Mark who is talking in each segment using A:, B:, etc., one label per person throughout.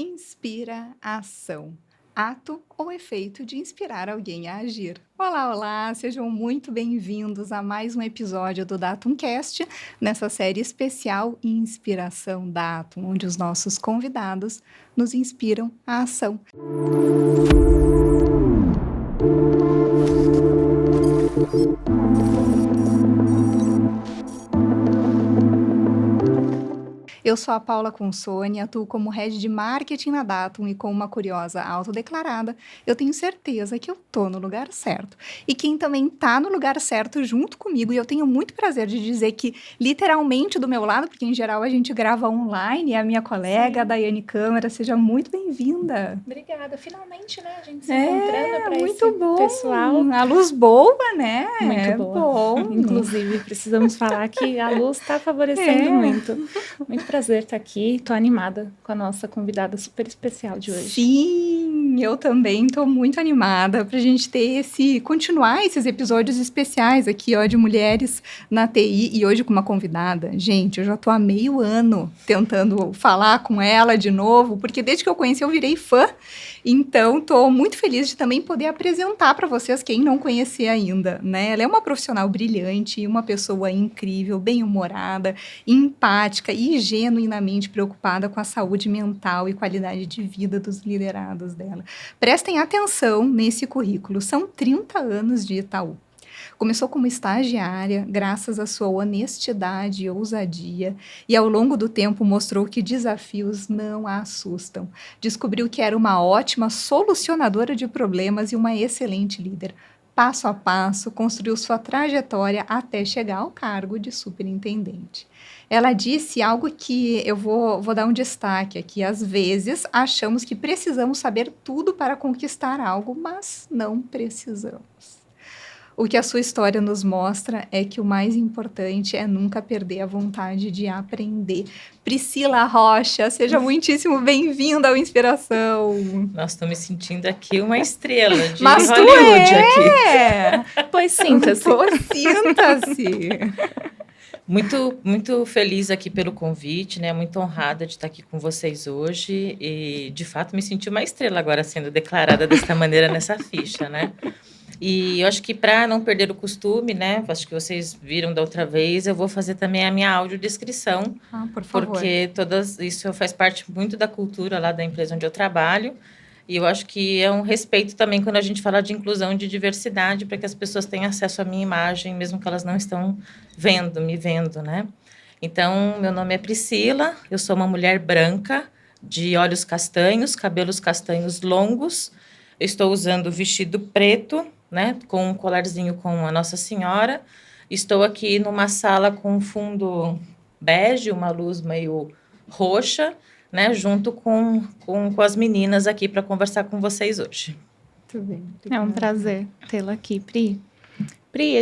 A: Inspira ação. Ato ou efeito de inspirar alguém a agir. Olá, olá! Sejam muito bem-vindos a mais um episódio do Datumcast, nessa série especial Inspiração Datum, onde os nossos convidados nos inspiram à ação. Eu sou a Paula Consone, atuo como head de marketing na Datum e com uma curiosa autodeclarada, eu tenho certeza que eu tô no lugar certo. E quem também tá no lugar certo junto comigo, e eu tenho muito prazer de dizer que literalmente do meu lado, porque em geral a gente grava online, é a minha colega, a Daiane Câmara, seja muito bem-vinda.
B: Obrigada, finalmente, né, a gente se encontrando para esse
A: muito bom.
B: pessoal.
A: A luz boa, né?
B: Muito boa.
A: Bom.
B: Inclusive, precisamos falar que a luz está favorecendo muito. Muito prazer estar aqui, estou animada com a nossa convidada super especial de hoje.
A: Sim, eu também estou muito animada para a gente ter continuar esses episódios especiais aqui, ó, de mulheres na TI, e hoje com uma convidada. Gente, eu já estou há meio ano tentando falar com ela de novo, porque desde que eu conheci eu virei fã, então estou muito feliz de também poder apresentar para vocês quem não conhecia ainda, né? Ela é uma profissional brilhante, uma pessoa incrível, bem-humorada, empática e genuinamente preocupada com a saúde mental e qualidade de vida dos liderados dela. Prestem atenção nesse currículo, são 30 anos de Itaú. Começou como estagiária, graças à sua honestidade e ousadia, e ao longo do tempo mostrou que desafios não a assustam. Descobriu que era uma ótima solucionadora de problemas e uma excelente líder. Passo a passo, construiu sua trajetória até chegar ao cargo de superintendente. Ela disse algo que eu vou dar um destaque aqui. Às vezes, achamos que precisamos saber tudo para conquistar algo, mas não precisamos. O que a sua história nos mostra é que o mais importante é nunca perder a vontade de aprender. Priscila Rocha, seja muitíssimo bem-vinda ao Inspiração.
C: Nossa, estou me sentindo aqui uma estrela de
A: Mas
C: Hollywood
A: aqui.
B: Pois sinta-se.
C: Muito feliz aqui pelo convite, né? Muito honrada de estar aqui com vocês hoje e, de fato, me senti uma estrela agora sendo declarada dessa maneira nessa ficha, né? E eu acho que para não perder o costume, né? Acho que vocês viram da outra vez, eu vou fazer também a minha audiodescrição.
A: Por favor.
C: Porque isso faz parte muito da cultura lá da empresa onde eu trabalho. E eu acho que é um respeito também quando a gente fala de inclusão e de diversidade, para que as pessoas tenham acesso à minha imagem, mesmo que elas não estão me vendo, né? Então, meu nome é Priscila, eu sou uma mulher branca, de olhos castanhos, cabelos castanhos longos. Eu estou usando vestido preto, né, com um colarzinho com a Nossa Senhora. Estou aqui numa sala com fundo bege, uma luz meio roxa, né, junto com as meninas aqui para conversar com vocês hoje.
A: Muito bem.
B: É um prazer tê-la aqui, Pri. Pri,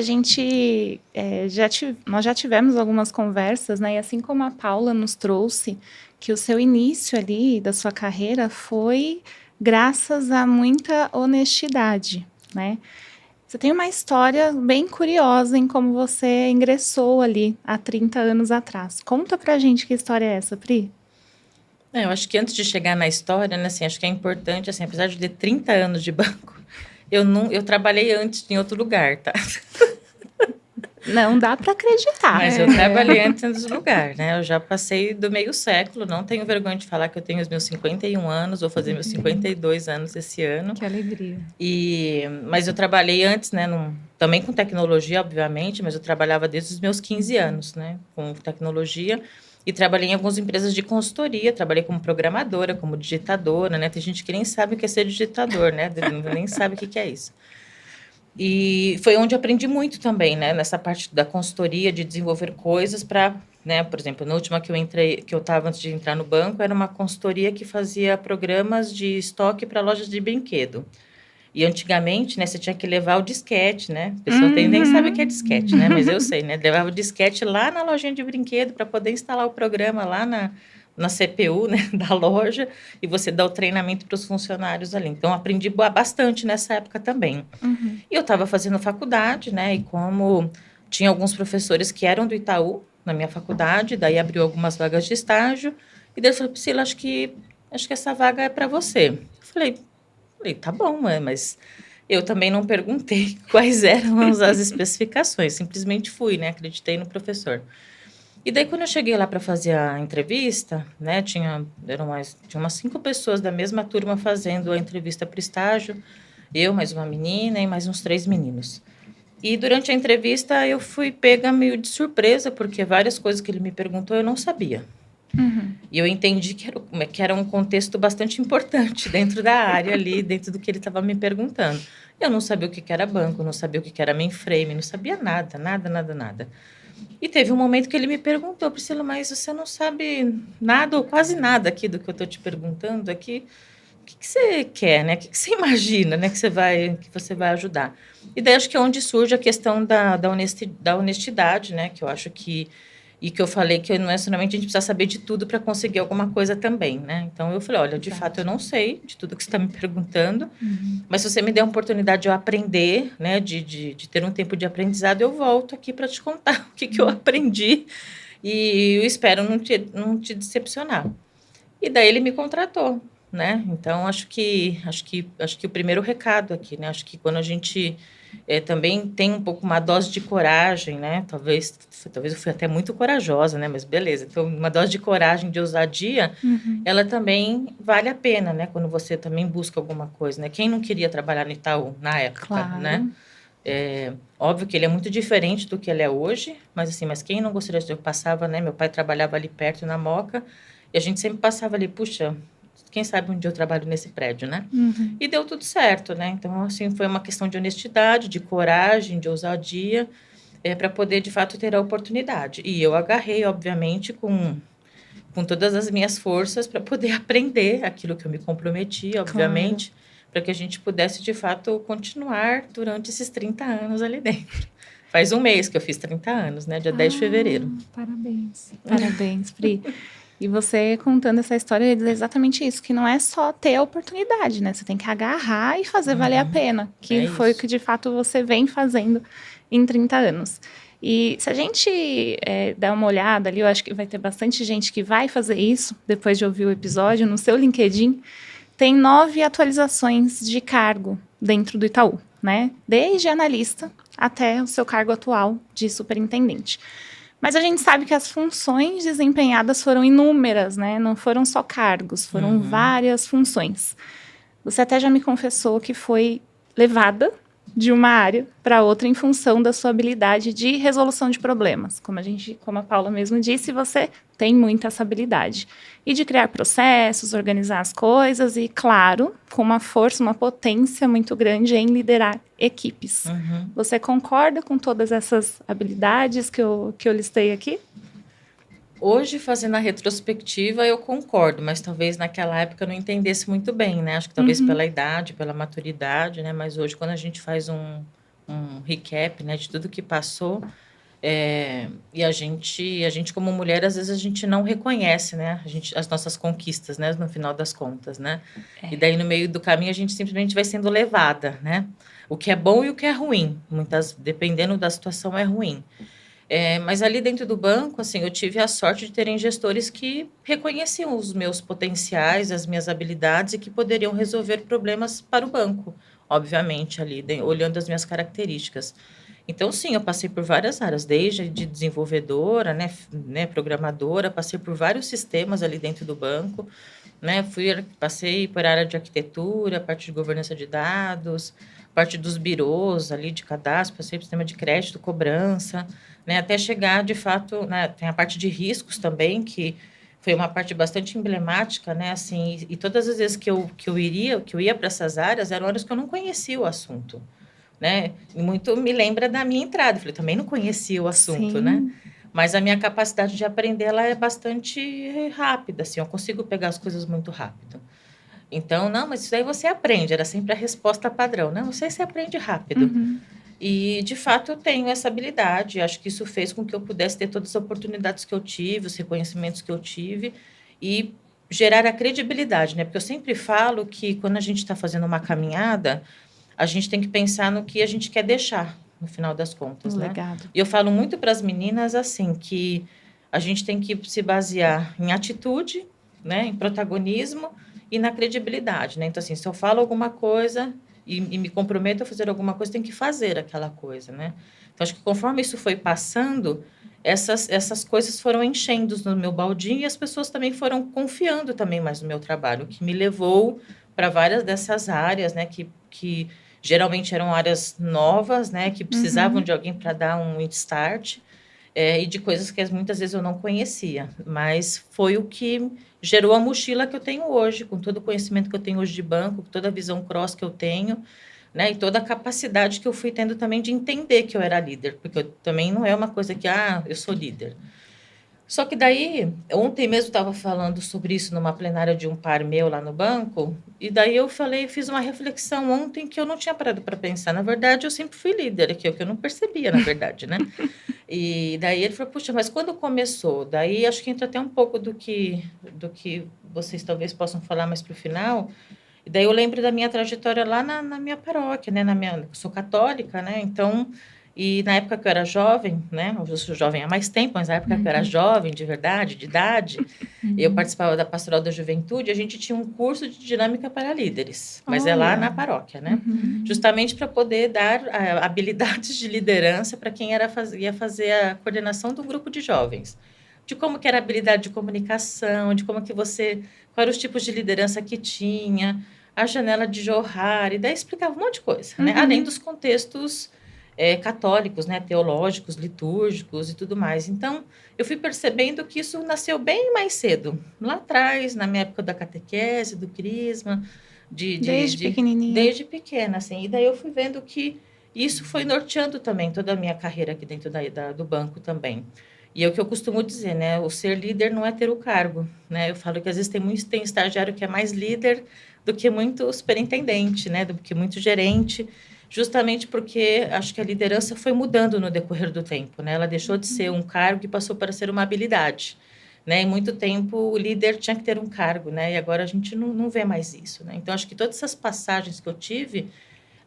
B: nós já tivemos algumas conversas, né, e assim como a Paula nos trouxe, que o seu início ali da sua carreira foi graças a muita honestidade, né? Você tem uma história bem curiosa em como você ingressou ali há 30 anos atrás. Conta pra gente que história é essa, Pri.
C: Eu acho que antes de chegar na história, né, assim, acho que é importante, assim, apesar de ter 30 anos de banco, eu trabalhei antes em outro lugar, tá?
B: Não dá para acreditar.
C: Mas eu trabalhei antes em outro lugar, né? Eu já passei do meio século, não tenho vergonha de falar que eu tenho os meus 51 anos, vou fazer meus 52 anos esse ano.
A: Que alegria.
C: Mas eu trabalhei antes, né, também com tecnologia, obviamente, mas eu trabalhava desde os meus 15 anos, né, com tecnologia. E trabalhei em algumas empresas de consultoria, trabalhei como programadora, como digitadora, né? Tem gente que nem sabe o que é ser digitador, né? Nem sabe o que é isso. E foi onde eu aprendi muito também, né? Nessa parte da consultoria, de desenvolver coisas para, né? Por exemplo, na última que eu estava antes de entrar no banco, era uma consultoria que fazia programas de estoque para lojas de brinquedo. E antigamente, né, você tinha que levar o disquete, né? A pessoa nem sabe o que é disquete, né? Mas eu sei, né? Levava o disquete lá na lojinha de brinquedo para poder instalar o programa lá na CPU, né, da loja, e você dá o treinamento para os funcionários ali. Então, aprendi bastante nessa época também. E eu estava fazendo faculdade, né? E como tinha alguns professores que eram do Itaú na minha faculdade, daí abriu algumas vagas de estágio, e daí eu falei, Priscila, acho que acho que essa vaga é para você. Falei, tá bom, mas eu também não perguntei quais eram as especificações, simplesmente fui, né? Acreditei no professor. E daí, quando eu cheguei lá para fazer a entrevista, né, tinha umas 5 pessoas da mesma turma fazendo a entrevista para o estágio, eu, mais uma menina e mais uns 3 meninos. E durante a entrevista eu fui pega meio de surpresa, porque várias coisas que ele me perguntou eu não sabia. E eu entendi que era um contexto bastante importante dentro da área ali, dentro do que ele estava me perguntando. Eu não sabia o que era banco, não sabia o que era mainframe, não sabia nada, nada, nada, nada. E teve um momento que ele me perguntou, Priscila, mas você não sabe nada ou quase nada aqui do que eu estou te perguntando aqui? O que você quer, né? O que você imagina, né? Que você vai ajudar? E daí acho que é onde surge a questão da honestidade, né? Que eu acho que e que eu falei que não é somente a gente precisa saber de tudo para conseguir alguma coisa também, né? Então eu falei, olha, de fato eu não sei de tudo que você está me perguntando, mas se você me der a oportunidade de eu aprender, né, de ter um tempo de aprendizado, eu volto aqui para te contar o que eu aprendi e eu espero não te decepcionar. E daí ele me contratou, né? Então acho que o primeiro recado aqui, né? Acho que quando a gente também tem um pouco uma dose de coragem, né? Talvez eu fui até muito corajosa, né? Mas beleza. Então uma dose de coragem, de ousadia, ela também vale a pena, né? Quando você também busca alguma coisa, né? Quem não queria trabalhar no Itaú na época,
B: Claro.
C: né? Óbvio que ele é muito diferente do que ele é hoje, mas quem não gostaria de... Eu passava, né? Meu pai trabalhava ali perto na Moca e a gente sempre passava ali, puxa, quem sabe um dia eu trabalho nesse prédio, né? E deu tudo certo, né? Então, assim, foi uma questão de honestidade, de coragem, de ousadia, para poder, de fato, ter a oportunidade. E eu agarrei, obviamente, com todas as minhas forças para poder aprender aquilo que eu me comprometi, obviamente, para que a gente pudesse, de fato, continuar durante esses 30 anos ali dentro. Faz um mês que eu fiz 30 anos, né? Dia 10 de fevereiro.
B: Parabéns. Parabéns, Pri. E você contando essa história, ele diz exatamente isso, que não é só ter a oportunidade, né? Você tem que agarrar e fazer valer a pena, que foi o que de fato você vem fazendo em 30 anos. E se a gente der uma olhada ali, eu acho que vai ter bastante gente que vai fazer isso, depois de ouvir o episódio, no seu LinkedIn, tem 9 atualizações de cargo dentro do Itaú, né? Desde analista até o seu cargo atual de superintendente. Mas a gente sabe que as funções desempenhadas foram inúmeras, né? Não foram só cargos, foram várias funções. Você até já me confessou que foi levada de uma área para outra em função da sua habilidade de resolução de problemas. Como a Paula mesmo disse, você tem muita essa habilidade. E de criar processos, organizar as coisas e, claro, com uma força, uma potência muito grande em liderar equipes. Você concorda com todas essas habilidades que eu listei aqui?
C: Hoje, fazendo a retrospectiva, eu concordo, mas talvez naquela época eu não entendesse muito bem, né? Acho que talvez pela idade, pela maturidade, né? Mas hoje, quando a gente faz um recap, né, de tudo que passou, e a gente como mulher, às vezes a gente não reconhece, né? As nossas conquistas, né? No final das contas, né? E daí, no meio do caminho, a gente simplesmente vai sendo levada, né? O que é bom e o que é ruim. Dependendo da situação, é ruim. Mas ali dentro do banco, assim, eu tive a sorte de terem gestores que reconheciam os meus potenciais, as minhas habilidades e que poderiam resolver problemas para o banco, obviamente, ali, olhando as minhas características. Então, sim, eu passei por várias áreas, desde de desenvolvedora, né, programadora, passei por vários sistemas ali dentro do banco, né, passei por área de arquitetura, parte de governança de dados, parte dos birôs ali de cadastro, passei por sistema de crédito, cobrança, né, até chegar, de fato, né, tem a parte de riscos também, que foi uma parte bastante emblemática, né, assim, e todas as vezes que eu ia para essas áreas, eram horas que eu não conhecia o assunto, né, e muito me lembra da minha entrada, eu falei, também não conhecia o assunto,
B: Sim.
C: né, mas a minha capacidade de aprender, ela é bastante rápida, assim, eu consigo pegar as coisas muito rápido. Então, não, mas isso aí você aprende, era sempre a resposta padrão, não, você aprende rápido. E, de fato, eu tenho essa habilidade. Acho que isso fez com que eu pudesse ter todas as oportunidades que eu tive, os reconhecimentos que eu tive e gerar a credibilidade, né? Porque eu sempre falo que quando a gente está fazendo uma caminhada, a gente tem que pensar no que a gente quer deixar, no final das contas, né?
B: Legado.
C: E eu falo muito para as meninas, assim, que a gente tem que se basear em atitude, né, em protagonismo e na credibilidade, né? Então, assim, se eu falo alguma coisa e me comprometo a fazer alguma coisa, tem que fazer aquela coisa, né? Então, acho que conforme isso foi passando, essas coisas foram enchendo no meu baldinho e as pessoas também foram confiando também mais no meu trabalho, o que me levou para várias dessas áreas, né, que geralmente eram áreas novas, né, que precisavam de alguém para dar um start, e de coisas que muitas vezes eu não conhecia, mas foi o que gerou a mochila que eu tenho hoje, com todo o conhecimento que eu tenho hoje de banco, com toda a visão cross que eu tenho, né, e toda a capacidade que eu fui tendo também de entender que eu era líder, porque eu, também não é uma coisa que, eu sou líder. Só que daí, ontem mesmo estava falando sobre isso numa plenária de um par meu lá no banco, e daí eu fiz uma reflexão ontem que eu não tinha parado para pensar. Na verdade, eu sempre fui líder, que eu não percebia, na verdade, né? E daí ele falou, puxa, mas quando começou? Daí acho que entra até um pouco do que vocês talvez possam falar mais para o final. E daí eu lembro da minha trajetória lá na minha paróquia, né? Eu sou católica, né? Então, e na época que eu era jovem, né? Eu sou jovem há mais tempo, mas na época que eu era jovem, de verdade, de idade, eu participava da Pastoral da Juventude, a gente tinha um curso de dinâmica para líderes, mas é lá
A: Olha.
C: na paróquia, né? Justamente para poder dar habilidades de liderança para quem ia fazer a coordenação do grupo de jovens. De como que era a habilidade de comunicação, de como que quais eram os tipos de liderança que tinha, a janela de Johar, e daí explicava um monte de coisa, né? Além dos contextos católicos, né? Teológicos, litúrgicos e tudo mais. Então, eu fui percebendo que isso nasceu bem mais cedo, lá atrás, na minha época da catequese, do crisma,
B: Desde pequenininha.
C: desde pequena, assim. E daí eu fui vendo que isso foi norteando também toda a minha carreira aqui dentro do banco também. E é o que eu costumo dizer, né? O ser líder não é ter o cargo, né? Eu falo que às vezes tem estagiário que é mais líder do que muito superintendente, né? Do que muito gerente, justamente porque acho que a liderança foi mudando no decorrer do tempo, né? Ela deixou de ser um cargo e passou para ser uma habilidade, né? Em muito tempo o líder tinha que ter um cargo, né? E agora a gente não vê mais isso, né? Então acho que todas essas passagens que eu tive,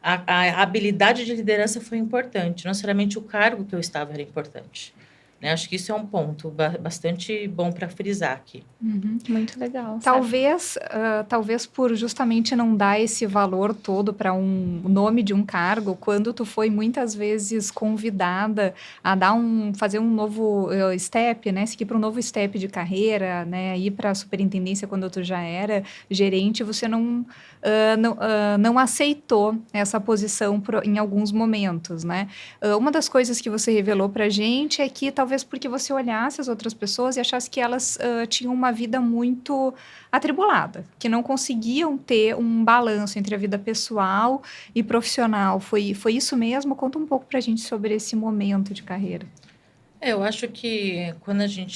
C: a habilidade de liderança foi importante, não necessariamente o cargo que eu estava era importante. Né? Acho que isso é um ponto bastante bom para frisar aqui.
B: Muito legal.
A: Talvez por justamente não dar esse valor todo para o nome de um cargo, quando tu foi muitas vezes convidada a fazer um novo step, né? Seguir para um novo step de carreira, né? Ir para a superintendência quando tu já era gerente, você não aceitou essa posição em alguns momentos, né? Uma das coisas que você revelou para a gente é que talvez porque você olhasse as outras pessoas e achasse que elas tinham uma vida muito atribulada, que não conseguiam ter um balanço entre a vida pessoal e profissional. Foi isso mesmo? Conta um pouco para a gente sobre esse momento de carreira.
C: Eu acho que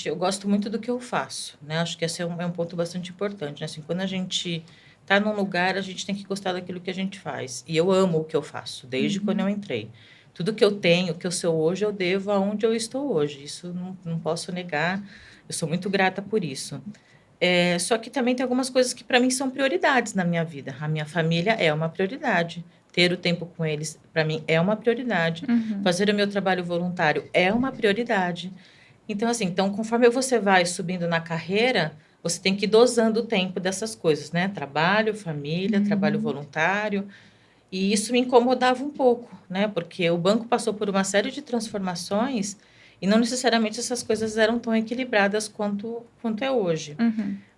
C: eu gosto muito do que eu faço, né? Acho que esse é um ponto bastante importante, né? Assim, quando a gente está num lugar, a gente tem que gostar daquilo que a gente faz. E eu amo o que eu faço, desde quando eu entrei. Tudo que eu tenho, que eu sou hoje, eu devo aonde eu estou hoje. Isso não posso negar. Eu sou muito grata por isso. Só que também tem algumas coisas que para mim são prioridades na minha vida. A minha família é uma prioridade. Ter o tempo com eles, para mim, é uma prioridade. Fazer o meu trabalho voluntário é uma prioridade. Então, assim, conforme você vai subindo na carreira, você tem que ir dosando o tempo dessas coisas, né? Trabalho, família, trabalho voluntário. E isso me incomodava um pouco, né? Porque o banco passou por uma série de transformações e não necessariamente essas coisas eram tão equilibradas quanto é hoje.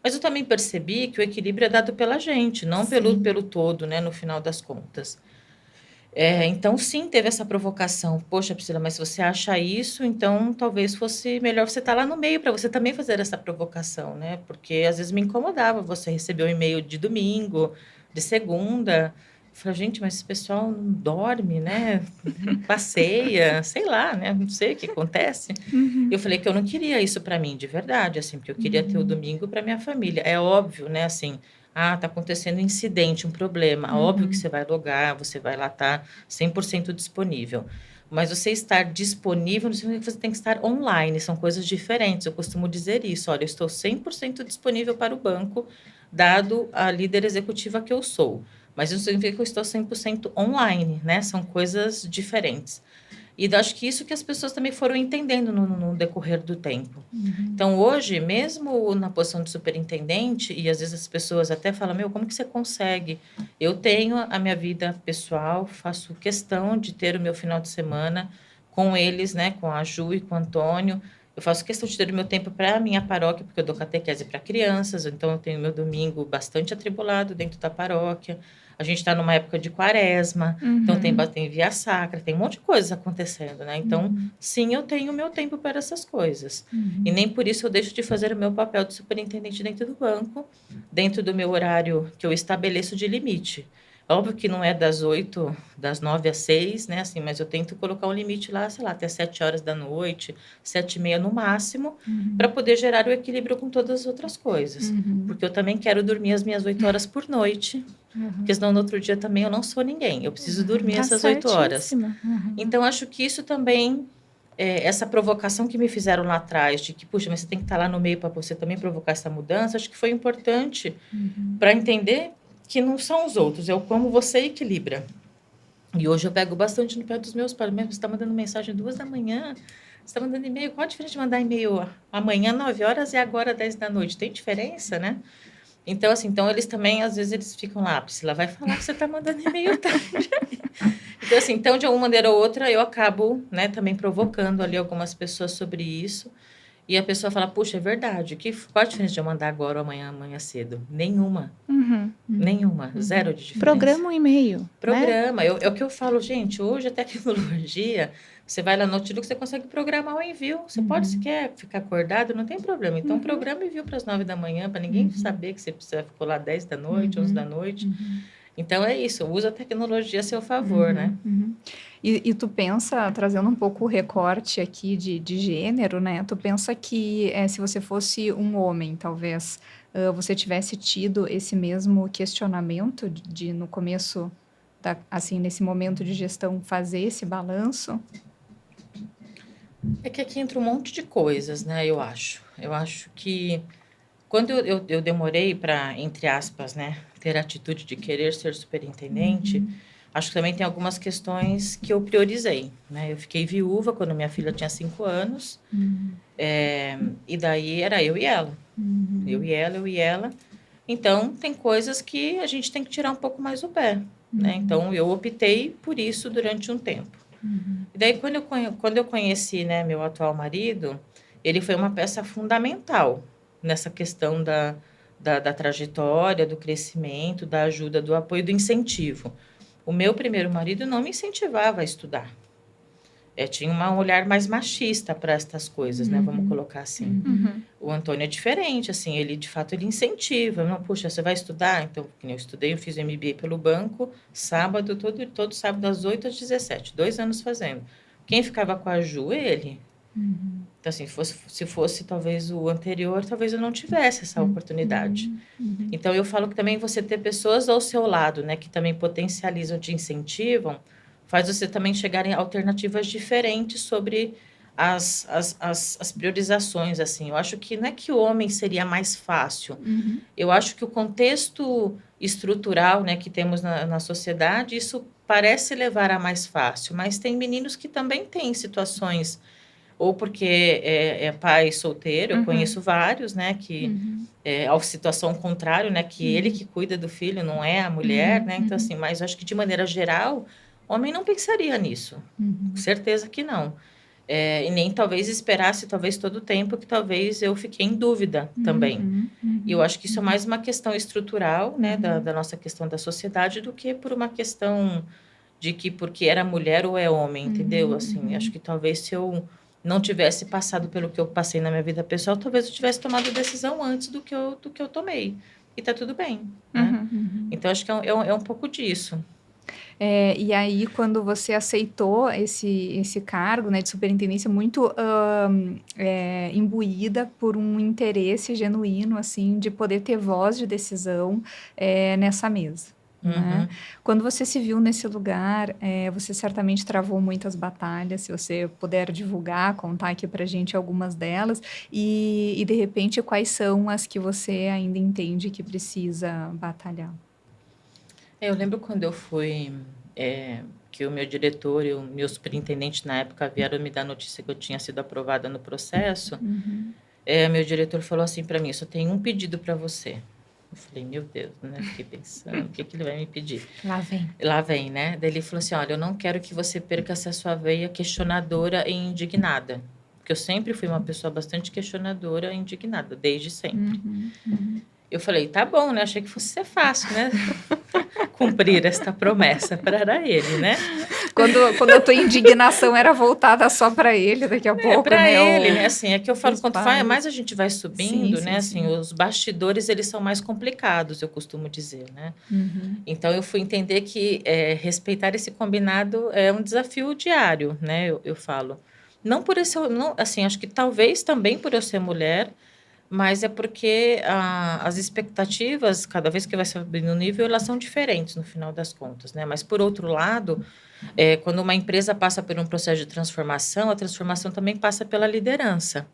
C: Mas eu também percebi que o equilíbrio é dado pela gente, não pelo todo, né? No final das contas. Então, sim, teve essa provocação. Poxa, Priscila, mas se você acha isso, então talvez fosse melhor você estar lá no meio para você também fazer essa provocação, né? Porque às vezes me incomodava você receber um e-mail de domingo, de segunda. Eu falei, gente, mas esse pessoal não dorme, né? Passeia, sei lá, né? Não sei o que acontece. Eu falei que eu não queria isso para mim, de verdade, assim, porque eu queria ter o domingo para minha família. É óbvio, né? Assim, tá acontecendo um incidente, um problema. Óbvio que você vai logar, você vai lá estar 100% disponível. Mas você estar disponível não significa que você tem que estar online, são coisas diferentes. Eu costumo dizer isso, olha, eu estou 100% disponível para o banco, dado a líder executiva que eu sou. Mas isso não significa que eu estou 100% online, né? São coisas diferentes. E acho que isso que as pessoas também foram entendendo no decorrer do tempo. Então, hoje, mesmo na posição de superintendente, e às vezes as pessoas até falam, como que você consegue? Eu tenho a minha vida pessoal, faço questão de ter o meu final de semana com eles, né, com a Ju e com o Antônio. Eu faço questão de ter o meu tempo para a minha paróquia, porque eu dou catequese para crianças, então eu tenho meu domingo bastante atribulado dentro da paróquia. A gente está numa época de quaresma, então tem via sacra, tem um monte de coisas acontecendo, né? Então, sim, eu tenho o meu tempo para essas coisas. E nem por isso eu deixo de fazer o meu papel de superintendente dentro do banco, dentro do meu horário que eu estabeleço de limite. Óbvio que não é das 9 às 6, né? Assim, mas eu tento colocar um limite lá, sei lá, até 7 horas da noite, 7h30 no máximo, para poder gerar o equilíbrio com todas as outras coisas. Porque eu também quero dormir as minhas 8 horas por noite, porque senão no outro dia também eu não sou ninguém. Eu preciso dormir essas 8 horas. Então, acho que isso também, essa provocação que me fizeram lá atrás, de que, puxa, mas você tem que estar lá no meio para você também provocar essa mudança, acho que foi importante para entender que não são os outros, é o como você equilibra. E hoje eu pego bastante no pé dos meus pais. Mesmo você está mandando mensagem 2 da manhã, você está mandando e-mail. Qual a diferença de mandar e-mail amanhã, 9 horas, e agora, 10 da noite? Tem diferença, né? Então, assim, eles também, às vezes, eles ficam lá, Priscila, vai falar que você está mandando e-mail tarde. Então, assim, de uma maneira ou outra, eu acabo, né, também provocando ali algumas pessoas sobre isso. E a pessoa fala, puxa, é verdade. Qual a diferença de eu mandar agora ou amanhã cedo? Nenhuma. Nenhuma. Zero de diferença.
B: Programa um e-mail.
C: Programa. Né? É o que eu falo, gente, hoje a tecnologia, você vai lá no Outlook, você consegue programar o envio. Você pode, se quer ficar acordado, não tem problema. Então, programa envio para as 9 da manhã, para ninguém saber que você precisa ficar lá 10 da noite, 11 da noite. Então, é isso. Usa a tecnologia a seu favor, né?
A: E tu pensa, trazendo um pouco o recorte aqui de gênero, né? Tu pensa que se você fosse um homem, talvez, você tivesse tido esse mesmo questionamento de no começo, assim, nesse momento de gestão, fazer esse balanço?
C: É que aqui entra um monte de coisas, né? Eu acho. Eu acho que quando eu demorei para, entre aspas, né, ter a atitude de querer ser superintendente, acho que também tem algumas questões que eu priorizei, né? Eu fiquei viúva quando minha filha tinha 5 anos, e daí era eu e ela. Eu e ela. Então, tem coisas que a gente tem que tirar um pouco mais o pé, né? Então, eu optei por isso durante um tempo. E daí, quando eu conheci, né, meu atual marido, ele foi uma peça fundamental nessa questão da trajetória, do crescimento, da ajuda, do apoio, do incentivo. O meu primeiro marido não me incentivava a estudar. Tinha um olhar mais machista para estas coisas, né? Vamos colocar assim. O Antônio é diferente, assim, ele, de fato, ele incentiva. Não, puxa, você vai estudar? Então, eu estudei, eu fiz o MBA pelo banco, sábado, todo sábado, das 8 às 17, 2 anos fazendo. Quem ficava com a Ju? Ele. Então, assim, se fosse talvez o anterior, talvez eu não tivesse essa oportunidade. Então, eu falo que também você ter pessoas ao seu lado, né, que também potencializam, te incentivam, faz você também chegar em alternativas diferentes sobre as priorizações, assim. Eu acho que não é que o homem seria mais fácil. Eu acho que o contexto estrutural, né, que temos na sociedade, isso parece levar a mais fácil, mas tem meninos que também têm situações, ou porque é pai solteiro, eu conheço vários, né, que a situação contrária, né, que ele que cuida do filho, não é a mulher, né, então assim, mas eu acho que de maneira geral, homem não pensaria nisso, certeza que não. E nem talvez esperasse talvez todo o tempo que talvez eu fiquei em dúvida também. E eu acho que isso é mais uma questão estrutural, né, da nossa questão da sociedade, do que por uma questão de que porque era mulher ou é homem, entendeu? Assim, acho que talvez se eu não tivesse passado pelo que eu passei na minha vida pessoal, talvez eu tivesse tomado a decisão antes do que eu tomei. E tá tudo bem, né? Então, acho que é um pouco disso.
A: E aí, quando você aceitou esse cargo, né, de superintendência, muito imbuída por um interesse genuíno, assim, de poder ter voz de decisão nessa mesa. Né? Quando você se viu nesse lugar, você certamente travou muitas batalhas. Se você puder divulgar, contar aqui pra gente algumas delas, e de repente, quais são as que você ainda entende que precisa batalhar?
C: Eu lembro quando eu fui que o meu diretor e o meu superintendente na época vieram me dar notícia que eu tinha sido aprovada no processo, meu diretor falou assim para mim, só tem um pedido para você. Eu falei, meu Deus, né? Fiquei pensando, o que ele vai me pedir?
B: Lá vem.
C: Lá vem, né? Daí ele falou assim, olha, eu não quero que você perca essa sua veia questionadora e indignada. Porque eu sempre fui uma pessoa bastante questionadora e indignada, desde sempre. Eu falei, tá bom, né? Achei que fosse ser fácil, né? Cumprir esta promessa para ele, né?
A: Quando a tua indignação era voltada só para ele, daqui a pouco,
C: para
A: né?
C: ele, né? Assim, é que eu falo, quanto mais a gente vai subindo,
A: Sim,
C: né? Assim, os bastidores, eles são mais complicados, eu costumo dizer, né? Então, eu fui entender que respeitar esse combinado é um desafio diário, né? Eu falo. Não por esse... Não, assim, acho que talvez também por eu ser mulher, mas é porque as expectativas, cada vez que vai subindo o nível, elas são diferentes no final das contas, né? Mas, por outro lado, quando uma empresa passa por um processo de transformação, a transformação também passa pela liderança.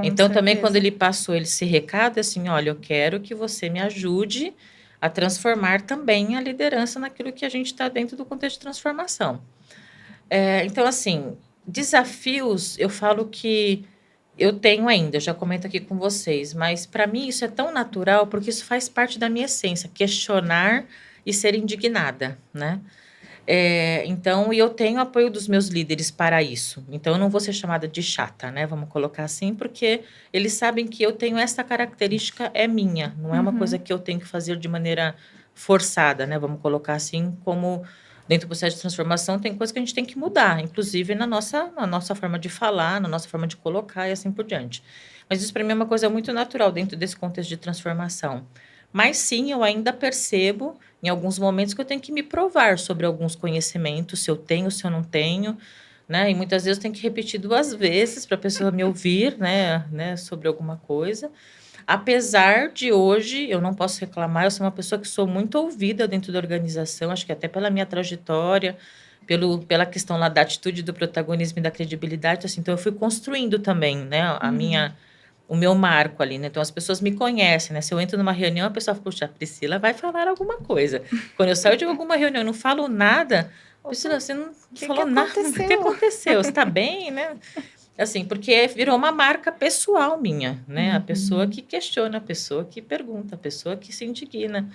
C: Então, também, quando ele passou esse recado, assim, olha, eu quero que você me ajude a transformar também a liderança naquilo que a gente está dentro do contexto de transformação. Então, assim, desafios, eu falo que eu tenho ainda, eu já comento aqui com vocês, mas para mim isso é tão natural porque isso faz parte da minha essência, questionar e ser indignada, né? Então, eu tenho apoio dos meus líderes para isso. Então, eu não vou ser chamada de chata, né? Vamos colocar assim, porque eles sabem que eu tenho essa característica, é minha, não é uma coisa que eu tenho que fazer de maneira forçada, né? Vamos colocar assim, como dentro do processo de transformação tem coisas que a gente tem que mudar, inclusive na nossa forma de falar, na nossa forma de colocar e assim por diante. Mas isso para mim é uma coisa muito natural dentro desse contexto de transformação. Mas sim, eu ainda percebo em alguns momentos que eu tenho que me provar sobre alguns conhecimentos, se eu tenho, se eu não tenho, né? E muitas vezes eu tenho que repetir 2 vezes para a pessoa me ouvir, né, sobre alguma coisa. Apesar de hoje, eu não posso reclamar, eu sou uma pessoa que sou muito ouvida dentro da organização, acho que até pela minha trajetória, pela questão lá da atitude, do protagonismo e da credibilidade, assim, então eu fui construindo também, né, o meu marco ali, né? Então, as pessoas me conhecem, né? Se eu entro numa reunião, a pessoa fala, puxa, a Priscila vai falar alguma coisa. Quando eu saio de alguma reunião e não falo nada, Priscila, você não falou nada. O que aconteceu? Você está bem, né? Assim, porque virou uma marca pessoal minha, né? A pessoa que questiona, a pessoa que pergunta, a pessoa que se indigna.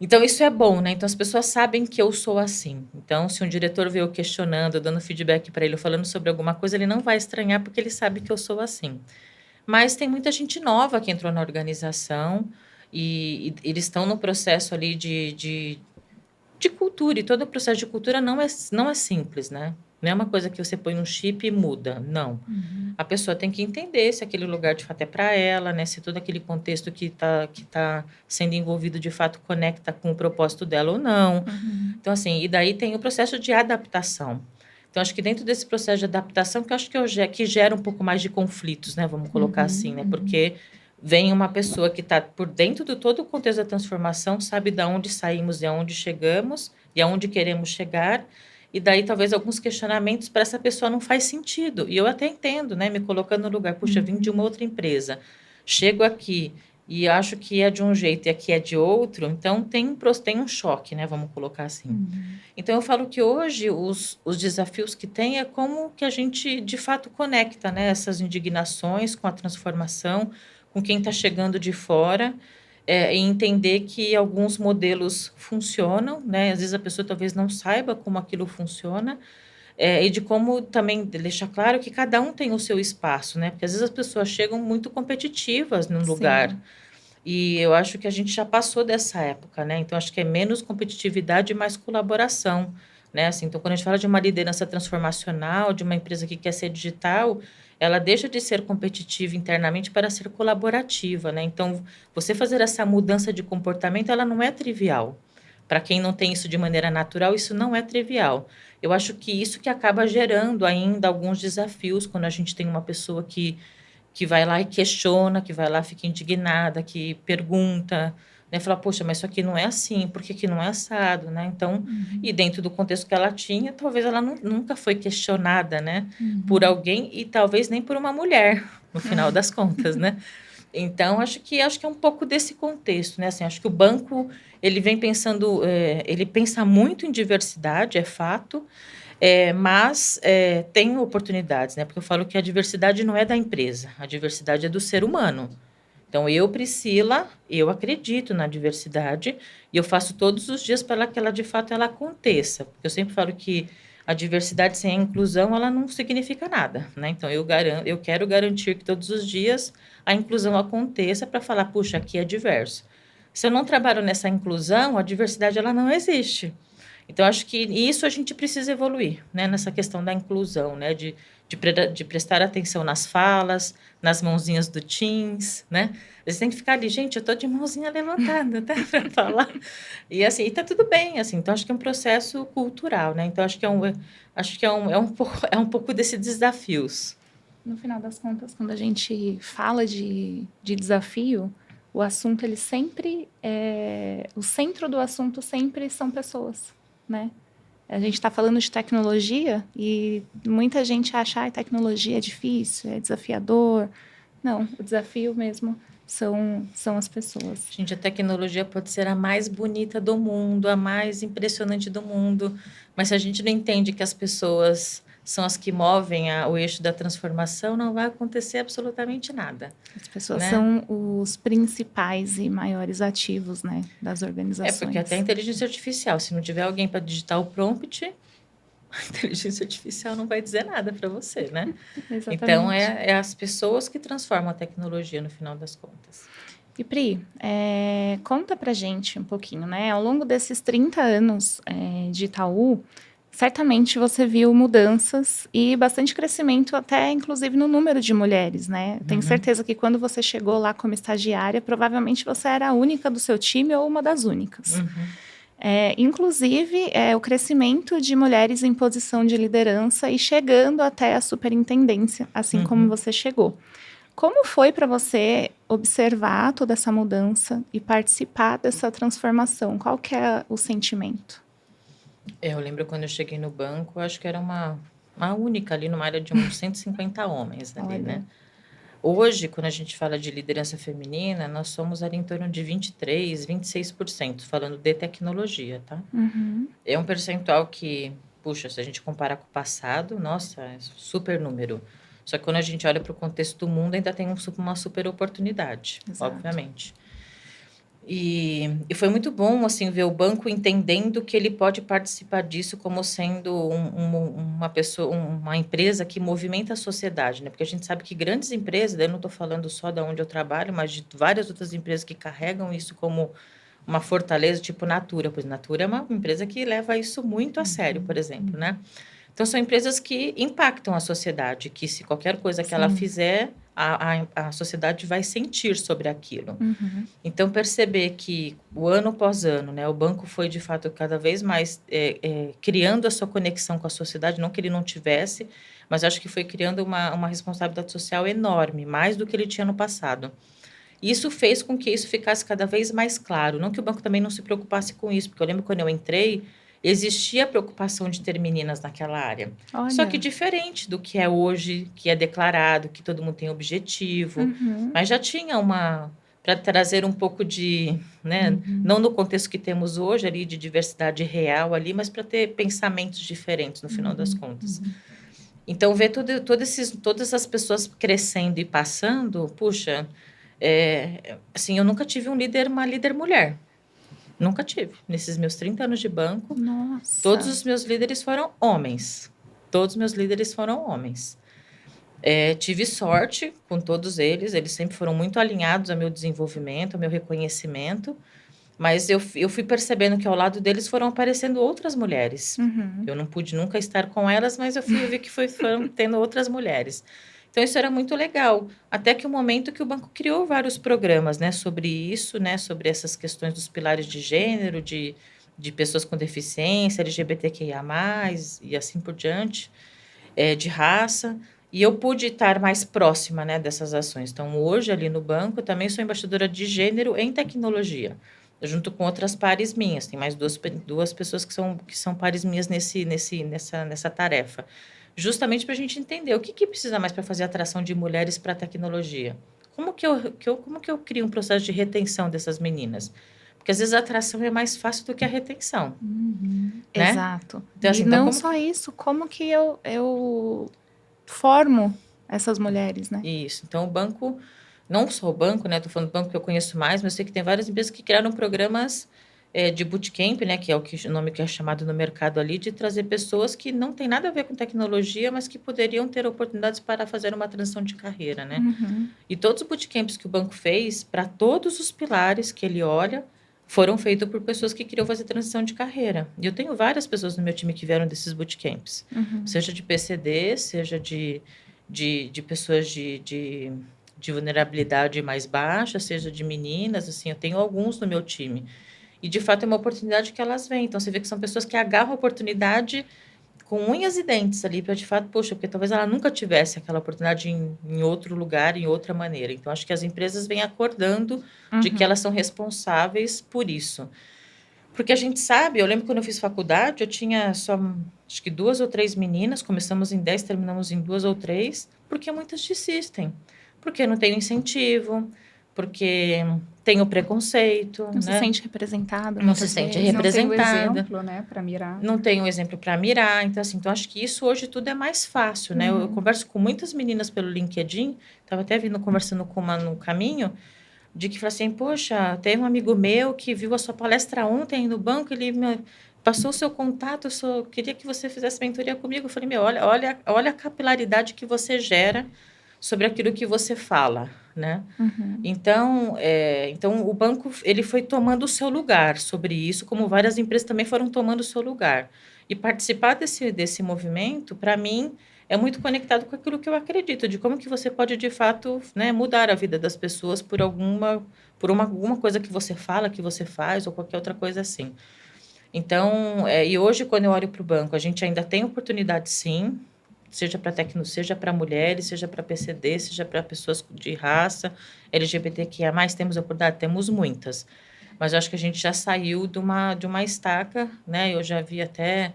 C: Então, isso é bom, né? Então, as pessoas sabem que eu sou assim. Então, se um diretor vê eu questionando, dando feedback para ele, ou falando sobre alguma coisa, ele não vai estranhar, porque ele sabe que eu sou assim. Mas tem muita gente nova que entrou na organização e eles estão no processo ali de cultura. E todo o processo de cultura não é simples, né? Não é uma coisa que você põe um chip e muda. Não. A pessoa tem que entender se aquele lugar de fato é para ela, né? Se todo aquele contexto que tá sendo envolvido de fato conecta com o propósito dela ou não. Então, assim, e daí tem o processo de adaptação. Então, acho que dentro desse processo de adaptação, que eu acho que gera um pouco mais de conflitos, né? Vamos colocar assim, né? Porque vem uma pessoa que está por dentro de todo o contexto da transformação, sabe de onde saímos e aonde chegamos e aonde queremos chegar, e daí talvez alguns questionamentos para essa pessoa não faz sentido. E eu até entendo, né? Me colocando no lugar, puxa, vim de uma outra empresa, chego aqui e acho que é de um jeito e aqui é de outro, então tem um choque, né? Vamos colocar assim. Então, eu falo que hoje os desafios que tem é como que a gente, de fato, conecta, né, essas indignações com a transformação, com quem está chegando de fora, e entender que alguns modelos funcionam, né? Às vezes a pessoa talvez não saiba como aquilo funciona, e de como também deixar claro que cada um tem o seu espaço, né? Porque às vezes as pessoas chegam muito competitivas num lugar. E eu acho que a gente já passou dessa época, né? Então, acho que é menos competitividade e mais colaboração, né? Assim, então, quando a gente fala de uma liderança transformacional, de uma empresa que quer ser digital, ela deixa de ser competitiva internamente para ser colaborativa, né? Então, você fazer essa mudança de comportamento, ela não é trivial. Para quem não tem isso de maneira natural, isso não é trivial. Eu acho que isso que acaba gerando ainda alguns desafios quando a gente tem uma pessoa que vai lá e questiona, que vai lá e fica indignada, que pergunta, né? Fala, poxa, mas isso aqui não é assim, por que que não é assado, né? Então, e dentro do contexto que ela tinha, talvez ela nunca foi questionada, né? Por alguém e talvez nem por uma mulher, no final das contas, né? Então, acho que é um pouco desse contexto, né? Assim, acho que o banco, ele vem pensando, ele pensa muito em diversidade, é fato, mas tem oportunidades, né? Porque eu falo que a diversidade não é da empresa, a diversidade é do ser humano. Então, eu, Priscila, eu acredito na diversidade e eu faço todos os dias para que ela, de fato, ela aconteça. Porque eu sempre falo que a diversidade sem a inclusão, ela não significa nada, né? Então, eu quero garantir que todos os dias a inclusão aconteça para falar, puxa, aqui é diverso. Se eu não trabalho nessa inclusão, a diversidade, ela não existe. Então, acho que isso a gente precisa evoluir, né? Nessa questão da inclusão, né? De prestar atenção nas falas, nas mãozinhas do Teams, né? Eles têm que ficar ali, gente, eu estou de mãozinha levantada, tá? Para falar. E assim, e tá tudo bem, assim. Então, acho que é um processo cultural, né? Então, acho que é um pouco desses desafios.
B: No final das contas, quando a gente fala de desafio, o assunto, ele sempre o centro do assunto sempre são pessoas, né? A gente está falando de tecnologia e muita gente acha que tecnologia é difícil, é desafiador. Não, o desafio mesmo são as pessoas.
C: Gente, a tecnologia pode ser a mais bonita do mundo, a mais impressionante do mundo, mas se a gente não entende que as pessoas são as que movem o eixo da transformação, não vai acontecer absolutamente nada.
B: As pessoas,
C: né?
B: são os principais e maiores ativos, né, das organizações.
C: Porque até a inteligência artificial, se não tiver alguém para digitar o prompt, a inteligência artificial não vai dizer nada para você, né?
B: Exatamente.
C: Então, é as pessoas que transformam a tecnologia no final das contas.
B: E Pri, conta pra gente um pouquinho, né? Ao longo desses 30 anos de Itaú, certamente você viu mudanças e bastante crescimento, até inclusive no número de mulheres, né? Tenho certeza que quando você chegou lá como estagiária, provavelmente você era a única do seu time ou uma das únicas. Inclusive, o crescimento de mulheres em posição de liderança e chegando até a superintendência, assim como você chegou. Como foi para você observar toda essa mudança e participar dessa transformação? Qual que é o sentimento?
C: Eu lembro quando eu cheguei no banco, acho que era uma única ali numa área de uns 150 homens ali, né? Hoje, quando a gente fala de liderança feminina, nós somos ali em torno de 23%, 26%, falando de tecnologia, tá? É um percentual que, puxa, se a gente comparar com o passado, nossa, é super número. Só que quando a gente olha para o contexto do mundo, ainda tem uma super oportunidade, obviamente. E foi muito bom, assim, ver o banco entendendo que ele pode participar disso como sendo uma empresa que movimenta a sociedade, né? Porque a gente sabe que grandes empresas, daí eu não estou falando só da onde eu trabalho, mas de várias outras empresas que carregam isso como uma fortaleza, tipo Natura. Pois Natura é uma empresa que leva isso muito a sério, por exemplo, né? Então, são empresas que impactam a sociedade, que se qualquer coisa que ela fizer, a sociedade vai sentir sobre aquilo. Então, perceber que o ano após ano, né, o banco foi, de fato, cada vez mais criando a sua conexão com a sociedade, não que ele não tivesse, mas acho que foi criando uma responsabilidade social enorme, mais do que ele tinha no passado. E isso fez com que isso ficasse cada vez mais claro. Não que o banco também não se preocupasse com isso, porque eu lembro quando eu entrei, existia a preocupação de ter meninas naquela área.
B: Olha.
C: Só que diferente do que é hoje, que é declarado, que todo mundo tem objetivo. Mas já tinha para trazer um pouco de, né, não no contexto que temos hoje ali, de diversidade real ali, mas para ter pensamentos diferentes no final das contas. Então, ver todas as pessoas crescendo e passando, puxa, assim, eu nunca tive uma líder mulher. Nunca tive. Nesses meus 30 anos de banco,
B: Nossa.
C: Todos os meus líderes foram homens. Todos os meus líderes foram homens. Tive sorte com todos eles. Eles sempre foram muito alinhados ao meu desenvolvimento, ao meu reconhecimento. Mas eu fui percebendo que ao lado deles foram aparecendo outras mulheres. Eu não pude nunca estar com elas, mas eu vi que foram tendo outras mulheres. Então, isso era muito legal. Até que o momento que o banco criou vários programas, né, sobre isso, né, sobre essas questões dos pilares de gênero, de pessoas com deficiência, LGBTQIA+, e assim por diante, de raça. E eu pude estar mais próxima, né, dessas ações. Então, hoje, ali no banco, eu também sou embaixadora de gênero em tecnologia, junto com outras pares minhas. Tem mais duas pessoas que são pares minhas nessa tarefa. Justamente para a gente entender o que precisa mais para fazer a atração de mulheres para a tecnologia. como que eu crio um processo de retenção dessas meninas? Porque às vezes a atração é mais fácil do que a retenção, né?
B: Exato.
C: Então, assim,
B: E
C: então,
B: não
C: como
B: só isso, como que eu formo essas mulheres, né?
C: Isso. Então, o banco, não só o banco, né? Estou falando do banco que eu conheço mais, mas eu sei que tem várias empresas que criaram programas de bootcamp, né? Que é o nome que é chamado no mercado ali, de trazer pessoas que não têm nada a ver com tecnologia, mas que poderiam ter oportunidades para fazer uma transição de carreira, né?
B: Uhum.
C: E todos os bootcamps que o banco fez, para todos os pilares que ele olha, foram feitos por pessoas que queriam fazer transição de carreira. E eu tenho várias pessoas no meu time que vieram desses bootcamps, seja de PCD, seja de pessoas de vulnerabilidade mais baixa, seja de meninas, assim, eu tenho alguns no meu time. E, de fato, é uma oportunidade que elas vêm. Então, você vê que são pessoas que agarram a oportunidade com unhas e dentes ali, para, de fato, poxa, porque talvez ela nunca tivesse aquela oportunidade em outro lugar, em outra maneira. Então, acho que as empresas vêm acordando de que elas são responsáveis por isso. Porque a gente sabe, eu lembro quando eu fiz faculdade, eu tinha só, acho que 2 ou 3 meninas, começamos em 10, terminamos em 2 ou 3, porque muitas desistem. Porque não tem incentivo, porque tem o preconceito,
B: Não se
C: né?
B: sente representado.
C: Não se
B: muitas
C: sente
B: vezes.
A: Não tem o
C: representada.
A: exemplo, né, para mirar.
C: Não tem um exemplo para mirar. Então, assim, então acho que isso hoje tudo é mais fácil, né? Eu converso com muitas meninas pelo LinkedIn, estava até vindo conversando com uma no caminho, de que fala assim, poxa, tem um amigo meu que viu a sua palestra ontem no banco, ele me passou o seu contato, eu só queria que você fizesse mentoria comigo. Eu falei, meu, olha a capilaridade que você gera sobre aquilo que você fala, né? Então o banco ele foi tomando o seu lugar sobre isso, como várias empresas também foram tomando o seu lugar. E participar desse movimento, para mim, é muito conectado com aquilo que eu acredito, de como que você pode, de fato, né, mudar a vida das pessoas por alguma coisa que você fala, que você faz, ou qualquer outra coisa assim. Então, e hoje, quando eu olho para o banco, a gente ainda tem oportunidade, sim, seja para seja para mulheres, seja para PCD, seja para pessoas de raça, LGBTQIA+, temos oportunidade, temos muitas. Mas eu acho que a gente já saiu de uma estaca, né? Eu já vi até,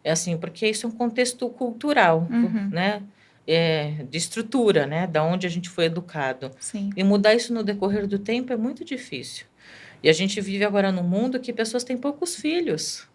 C: assim, porque isso é um contexto cultural, né? De estrutura, né? Da onde a gente foi educado.
B: Sim.
C: E mudar isso no decorrer do tempo é muito difícil. E a gente vive agora num mundo que pessoas têm poucos filhos,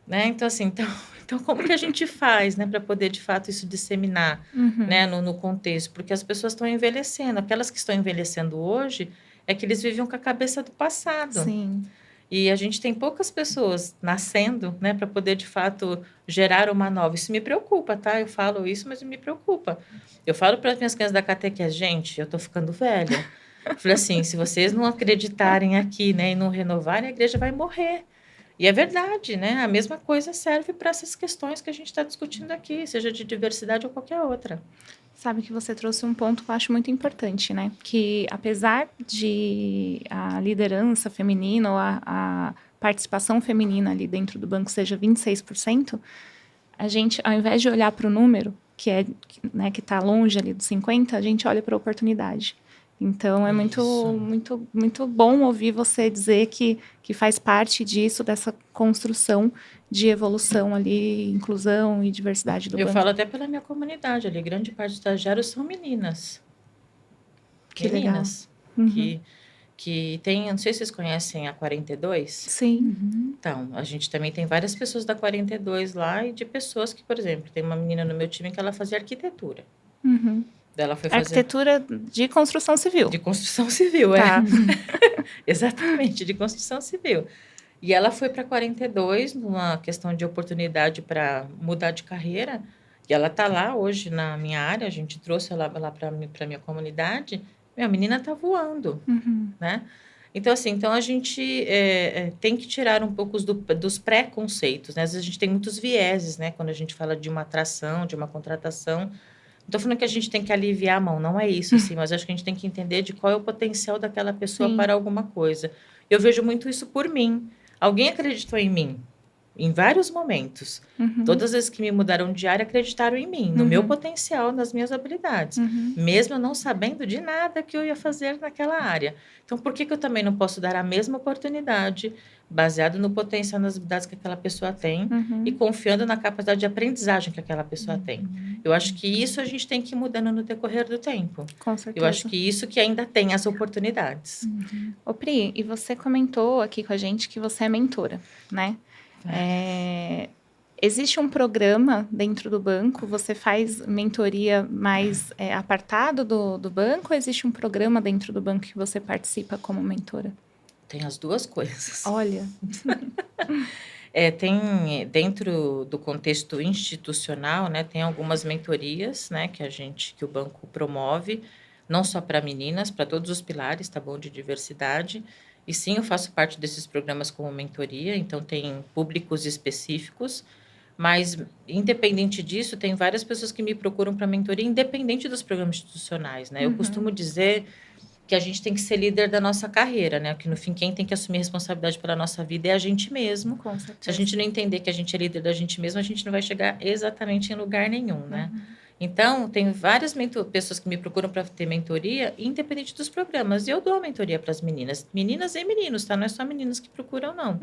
C: né? Então, assim, então como que a gente faz, né, para poder, de fato, isso disseminar, né, no contexto? Porque as pessoas estão envelhecendo. Aquelas que estão envelhecendo hoje é que eles viviam com a cabeça do passado.
B: Sim.
C: E a gente tem poucas pessoas nascendo, né, para poder, de fato, gerar uma nova. Isso me preocupa, tá? Eu falo isso, mas me preocupa. Eu falo para as minhas crianças da catequese, gente, eu estou ficando velha. Eu falei assim, se vocês não acreditarem aqui, né, e não renovarem, a igreja vai morrer. E é verdade, né? A mesma coisa serve para essas questões que a gente está discutindo aqui, seja de diversidade ou qualquer outra.
B: Sabe que você trouxe um ponto que eu acho muito importante, né? Que apesar de a liderança feminina ou a participação feminina ali dentro do banco seja 26%, a gente, ao invés de olhar para o número, que é, né, que está longe ali dos 50%, a gente olha para a oportunidade. Então, é muito bom ouvir você dizer que faz parte disso, dessa construção de evolução ali, inclusão e diversidade do banco.
C: Eu falo até pela minha comunidade ali, grande parte dos estagiários são meninas.
B: Que
C: meninas.
B: legal.
C: Que tem, não sei se vocês conhecem a 42.
B: Sim.
C: Então, a gente também tem várias pessoas da 42 lá e de pessoas que, por exemplo, tem uma menina no meu time que ela fazia arquitetura. Ela foi fazer...
B: Arquitetura de construção civil.
C: De construção civil,
B: tá.
C: Exatamente, de construção civil. E ela foi para 42 numa questão de oportunidade para mudar de carreira. E ela está lá hoje na minha área, a gente trouxe ela lá para a minha comunidade. A menina está voando, né? Então, assim, a gente tem que tirar um pouco dos preconceitos, né? Às vezes a gente tem muitos vieses, né? Quando a gente fala de uma atração, de uma contratação. Não estou falando que a gente tem que aliviar a mão, não é isso, assim, mas acho que a gente tem que entender de qual é o potencial daquela pessoa para alguma coisa. Eu vejo muito isso por mim. Alguém acreditou em mim, em vários momentos. Todas as vezes que me mudaram de área, acreditaram em mim, no meu potencial, nas minhas habilidades. Mesmo eu não sabendo de nada que eu ia fazer naquela área. Então, por que eu também não posso dar a mesma oportunidade baseado no potencial, nas habilidades que aquela pessoa tem
B: Uhum.
C: e confiando na capacidade de aprendizagem que aquela pessoa tem. Eu acho que isso a gente tem que ir mudando no decorrer do tempo.
B: Com certeza.
C: Eu acho que isso que ainda tem as oportunidades.
B: Ô Pri, e você comentou aqui com a gente que você é mentora, né? Existe um programa dentro do banco? Você faz mentoria mais apartado do banco? Ou existe um programa dentro do banco que você participa como mentora?
C: Tem as duas coisas.
B: Olha.
C: Tem dentro do contexto institucional, né, tem algumas mentorias, né, que o banco promove, não só para meninas, para todos os pilares, tá bom, de diversidade. E sim, eu faço parte desses programas como mentoria, então tem públicos específicos, mas independente disso, tem várias pessoas que me procuram para mentoria, independente dos programas institucionais, né? Eu costumo dizer que a gente tem que ser líder da nossa carreira, né? Que no fim, quem tem que assumir responsabilidade pela nossa vida é a gente mesmo.
B: Com certeza.
C: Se a gente não entender que a gente é líder da gente mesmo, a gente não vai chegar exatamente em lugar nenhum, né? Então, tem várias pessoas que me procuram para ter mentoria, independente dos programas. E eu dou a mentoria para as meninas e meninos, tá? Não é só meninas que procuram, não.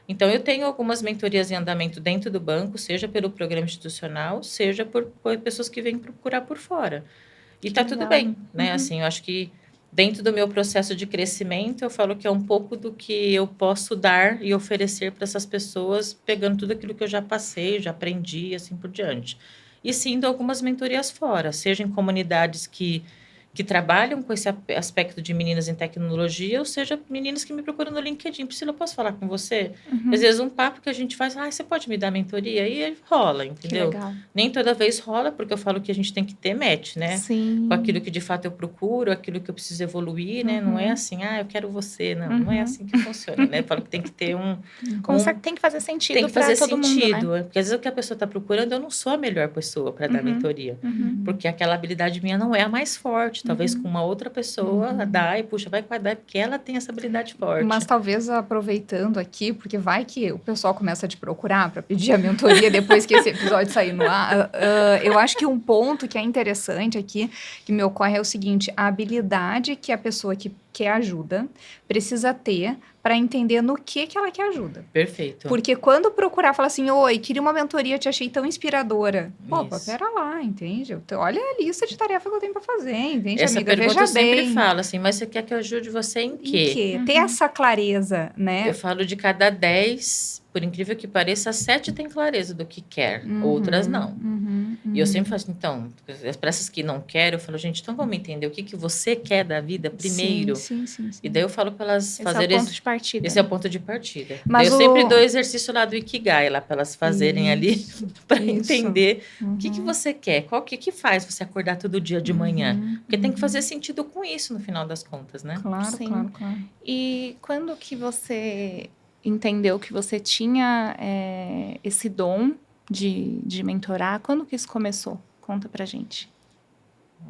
C: Então, eu tenho algumas mentorias em andamento dentro do banco, seja pelo programa institucional, seja por pessoas que vêm procurar por fora. E tá tudo bem, né? Assim, eu acho que dentro do meu processo de crescimento, eu falo que é um pouco do que eu posso dar e oferecer para essas pessoas, pegando tudo aquilo que eu já passei, já aprendi e assim por diante. E sim, dou algumas mentorias fora, seja em comunidades que trabalham com esse aspecto de meninas em tecnologia, ou seja, meninas que me procuram no LinkedIn. Priscila, eu posso falar com você? Às vezes um papo que a gente faz, você pode me dar mentoria? E rola, entendeu?
B: Que legal.
C: Nem toda vez rola, porque eu falo que a gente tem que ter match, né?
B: Sim.
C: Com aquilo que de fato eu procuro, aquilo que eu preciso evoluir, né? Não é assim, eu quero você. Não é assim que funciona, né? Eu falo que tem que ter
B: Tem que fazer sentido
C: tem que fazer
B: para todo
C: sentido,
B: mundo, né?
C: porque às vezes o que a pessoa está procurando, eu não sou a melhor pessoa para dar mentoria, porque aquela habilidade minha não é a mais forte, talvez com uma outra pessoa dá e puxa, vai guardar, porque ela tem essa habilidade forte.
A: Mas talvez aproveitando aqui, porque vai que o pessoal começa a te procurar para pedir a mentoria depois que esse episódio sair no ar. Eu acho que um ponto que é interessante aqui, que me ocorre é o seguinte, a habilidade que a pessoa que quer ajuda precisa ter para entender no que ela quer ajuda.
C: Perfeito.
A: Porque quando procurar, falar assim, oi, queria uma mentoria, te achei tão inspiradora. Opa,
C: Isso.
A: pera lá, entende? Olha a lista de tarefas que eu tenho para fazer, entende,
C: Essa
A: amiga?
C: pergunta
A: Veja
C: eu sempre
A: bem.
C: falo assim, mas você quer que eu ajude você em quê?
A: Em quê? Ter essa clareza, né?
C: Eu falo de cada 10, por incrível que pareça, 7 tem clareza do que quer, outras não. E eu sempre falo assim, então, para essas que não querem, eu falo, gente, então vamos entender o que você quer da vida primeiro.
A: Sim.
C: E daí eu falo para elas fazerem...
B: Esse é o ponto de partida.
C: Esse é o ponto de partida.
A: Mas
C: eu sempre dou o exercício lá do Ikigai, lá para elas fazerem ali, para entender o que você quer, o que faz você acordar todo dia de manhã. Porque tem que fazer sentido com isso, no final das contas, né?
A: Claro,
B: Sim.
A: claro.
B: E quando que você entendeu que você tinha esse dom de mentorar? Quando que isso começou? Conta pra gente.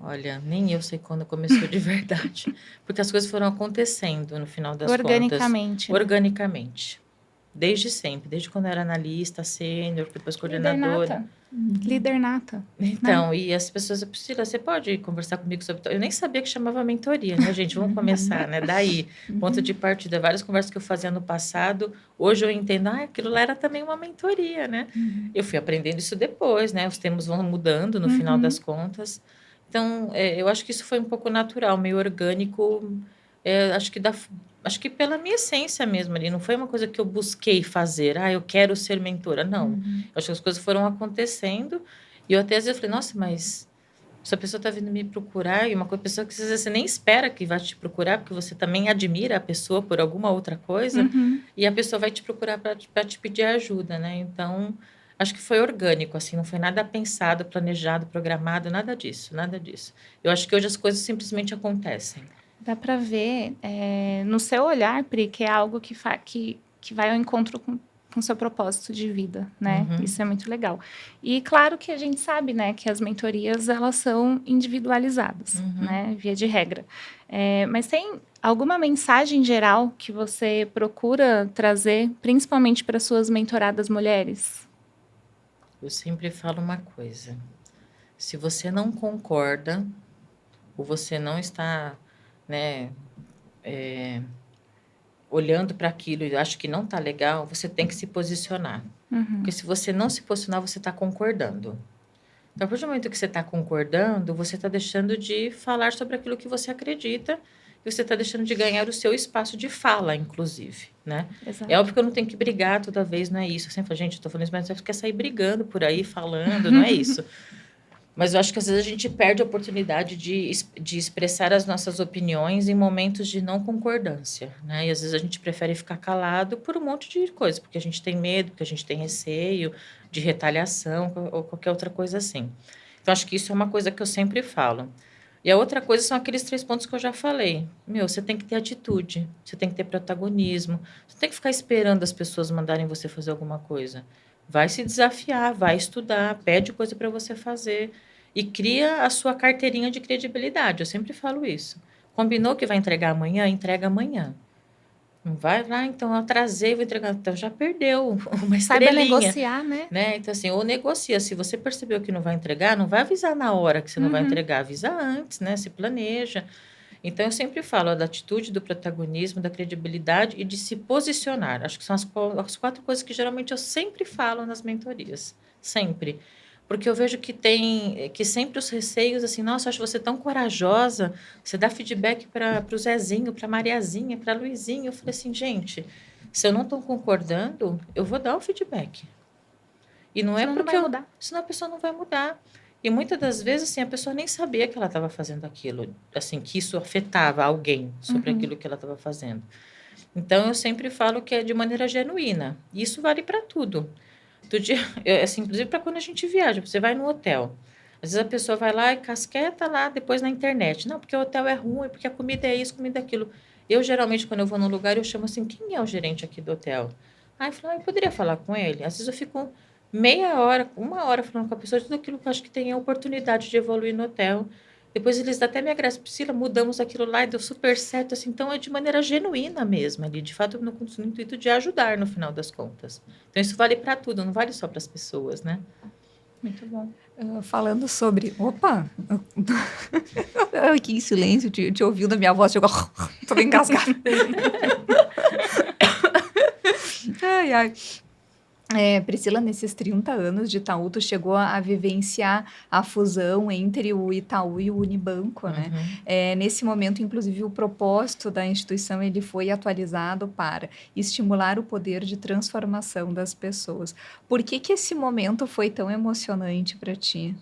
C: Olha, nem eu sei quando começou de verdade. Porque as coisas foram acontecendo no final das
B: Organicamente,
C: contas.
B: né?
C: Organicamente. Desde sempre. Desde quando eu era analista, sênior, depois coordenadora.
B: Líder nata.
C: Então, e as pessoas, Priscila, você pode conversar comigo sobre... Eu nem sabia que chamava mentoria, né, gente? Vamos começar, né? Daí, ponto de partida. Várias conversas que eu fazia no passado, hoje eu entendo, aquilo lá era também uma mentoria, né? Eu fui aprendendo isso depois, né? Os termos vão mudando no final das contas. Então, eu acho que isso foi um pouco natural, meio orgânico. Acho que pela minha essência mesmo ali. Não foi uma coisa que eu busquei fazer. Eu quero ser mentora. Não. Eu acho que as coisas foram acontecendo. E eu até às vezes falei, nossa, mas essa pessoa está vindo me procurar. E uma pessoa que às vezes você nem espera que vai te procurar, porque você também admira a pessoa por alguma outra coisa. E a pessoa vai te procurar para te pedir ajuda, né? Então... Acho que foi orgânico, assim, não foi nada pensado, planejado, programado, nada disso. Eu acho que hoje as coisas simplesmente acontecem.
B: Dá para ver no seu olhar, Pri, que é algo que vai ao encontro com o seu propósito de vida, né? Isso é muito legal. E claro que a gente sabe, né, que as mentorias, elas são individualizadas, né, via de regra. Mas tem alguma mensagem geral que você procura trazer, principalmente para suas mentoradas mulheres?
C: Eu sempre falo uma coisa. Se você não concorda, ou você não está, né, olhando para aquilo e acha que não está legal, você tem que se posicionar. Porque se você não se posicionar, você está concordando. Então, a partir do momento que você está concordando, você está deixando de falar sobre aquilo que você acredita e você está deixando de ganhar o seu espaço de fala, inclusive, né?
B: Exato.
C: É óbvio que eu não tenho que brigar toda vez, não é isso. Eu sempre falo, gente, eu estou falando isso, mas você quer sair brigando por aí, falando, não é isso. Mas eu acho que às vezes a gente perde a oportunidade de expressar as nossas opiniões em momentos de não concordância, né? E às vezes a gente prefere ficar calado por um monte de coisa, porque a gente tem medo, porque a gente tem receio de retaliação ou qualquer outra coisa assim. Então, acho que isso é uma coisa que eu sempre falo. E a outra coisa são aqueles 3 pontos que eu já falei. Você tem que ter atitude, você tem que ter protagonismo, você tem que ficar esperando as pessoas mandarem você fazer alguma coisa. Vai se desafiar, vai estudar, pede coisa para você fazer e cria a sua carteirinha de credibilidade. Eu sempre falo isso. Combinou que vai entregar amanhã? Entrega amanhã. Não vai lá, então eu atrasei, vou entregar. Então já perdeu uma
B: Saiba
C: estrelinha.
B: negociar, né?
C: Então, assim, ou negocia. Se você percebeu que não vai entregar, não vai avisar na hora que você não vai entregar. Avisa antes, né? Se planeja. Então, eu sempre falo da atitude, do protagonismo, da credibilidade e de se posicionar. Acho que são as 4 coisas que geralmente eu sempre falo nas mentorias. Sempre. Porque eu vejo que sempre os receios, assim, nossa, eu acho você tão corajosa, você dá feedback para o Zezinho, para a Mariazinha, para a Luizinha. Eu falei assim, gente, se eu não estou concordando, eu vou dar o feedback. E não
B: Senão
C: é porque
B: não vai mudar.
C: senão a pessoa não vai mudar. E muitas das vezes, assim, a pessoa nem sabia que ela estava fazendo aquilo, assim, que isso afetava alguém sobre aquilo que ela estava fazendo. Então, eu sempre falo que é de maneira genuína. E isso vale para tudo. Assim, inclusive para quando a gente viaja, você vai no hotel. Às vezes a pessoa vai lá e casqueta lá depois na internet. Não, porque o hotel é ruim, porque a comida é isso, comida é aquilo. Eu, geralmente, quando eu vou num lugar, eu chamo assim, quem é o gerente aqui do hotel? Aí eu falo, eu poderia falar com ele? Às vezes eu fico meia hora, 1 hora falando com a pessoa de tudo aquilo que eu acho que tem a oportunidade de evoluir no hotel. Depois eles até me agradecem, Priscila, mudamos aquilo lá e deu super certo, assim. Então, é de maneira genuína mesmo ali. De fato, no intuito de ajudar no final das contas. Então, isso vale para tudo, não vale só para as pessoas, né?
B: Muito bom.
A: Falando sobre... Opa! Que silêncio, te ouvindo a minha voz. Chegou... Tô bem engasgada. Ai, ai. Priscila, nesses 30 anos de Itaú, tu chegou a vivenciar a fusão entre o Itaú e o Unibanco, né? Nesse momento, inclusive, o propósito da instituição ele foi atualizado para estimular o poder de transformação das pessoas. Por que esse momento foi tão emocionante para ti?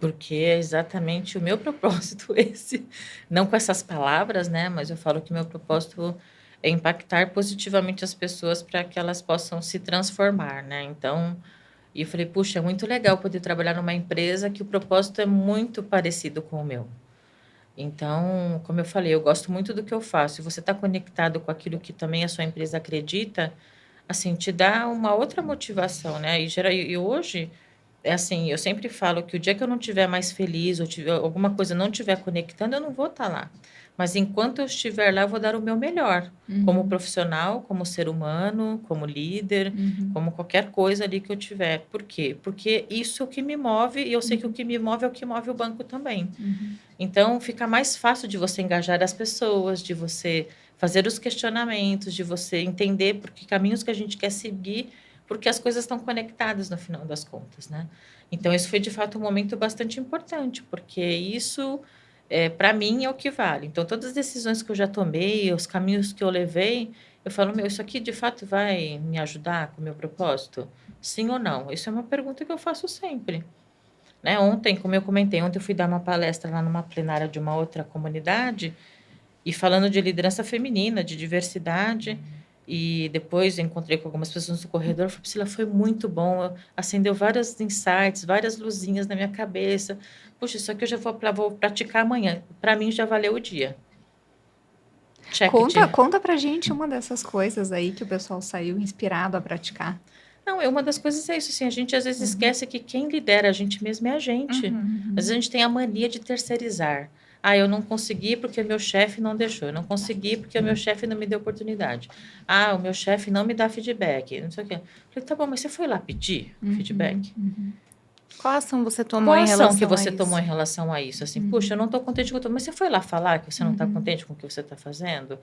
C: Porque é exatamente o meu propósito esse. Não com essas palavras, né? Mas eu falo que o meu propósito é impactar positivamente as pessoas para que elas possam se transformar, né? Então, eu falei, puxa, é muito legal poder trabalhar numa empresa que o propósito é muito parecido com o meu. Então, como eu falei, eu gosto muito do que eu faço. E você está conectado com aquilo que também a sua empresa acredita, assim, te dá uma outra motivação, né? E hoje, é assim, eu sempre falo que o dia que eu não estiver mais feliz, ou tiver alguma coisa não estiver conectando, eu não vou estar lá. Mas enquanto eu estiver lá, eu vou dar o meu melhor, como profissional, como ser humano, como líder, como qualquer coisa ali que eu tiver. Por quê? Porque isso é o que me move, e eu sei que o que me move é o que move o banco também. Então, fica mais fácil de você engajar as pessoas, de você fazer os questionamentos, de você entender por que caminhos que a gente quer seguir, porque as coisas estão conectadas no final das contas, né? Então, isso foi, de fato, um momento bastante importante, porque isso, para mim, é o que vale. Então, todas as decisões que eu já tomei, os caminhos que eu levei, eu falo, isso aqui, de fato, vai me ajudar com o meu propósito? Sim ou não? Isso é uma pergunta que eu faço sempre. Né? Ontem, como eu comentei, ontem eu fui dar uma palestra lá numa plenária de uma outra comunidade e falando de liderança feminina, de diversidade, e depois encontrei com algumas pessoas no corredor, falei, Priscila, foi muito bom, acendeu vários insights, várias luzinhas na minha cabeça. Puxa, isso aqui eu já vou praticar amanhã. Para mim já valeu o dia. Check.
A: Conta pra gente uma dessas coisas aí que o pessoal saiu inspirado a praticar.
C: Não, uma das coisas é isso, assim, a gente às vezes esquece que quem lidera a gente mesmo é a gente. Às vezes a gente tem a mania de terceirizar. Eu não consegui porque o meu chefe não deixou. Eu não consegui porque o meu chefe não me deu oportunidade. O meu chefe não me dá feedback. Não sei o quê. Eu falei, tá bom, mas você foi lá pedir feedback?
B: Qual ação você tomou
C: Qual
B: em
C: ação
B: relação
C: que
B: a
C: você
B: isso?
C: tomou em relação a isso? Assim, puxa, eu não estou contente com o que eu tô... Mas você foi lá falar que você não está contente com o que você está fazendo?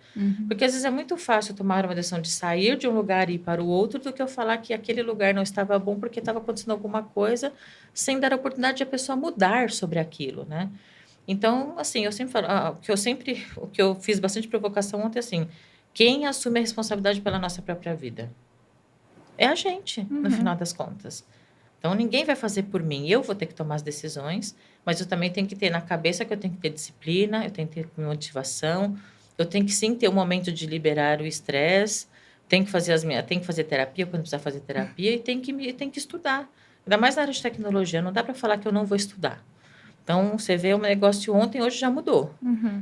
C: Porque às vezes é muito fácil tomar uma decisão de sair de um lugar e ir para o outro do que eu falar que aquele lugar não estava bom porque estava acontecendo alguma coisa sem dar a oportunidade de a pessoa mudar sobre aquilo, né? Então, assim, eu sempre falo, o que eu fiz bastante provocação ontem, assim, quem assume a responsabilidade pela nossa própria vida? É a gente, no final das contas. Então, ninguém vai fazer por mim. Eu vou ter que tomar as decisões, mas eu também tenho que ter na cabeça que eu tenho que ter disciplina, eu tenho que ter motivação, eu tenho que sim ter um momento de liberar o estresse, tenho que fazer terapia quando precisar fazer terapia e tenho que estudar. Ainda mais na área de tecnologia, não dá para falar que eu não vou estudar. Então, você vê um negócio ontem, hoje já mudou.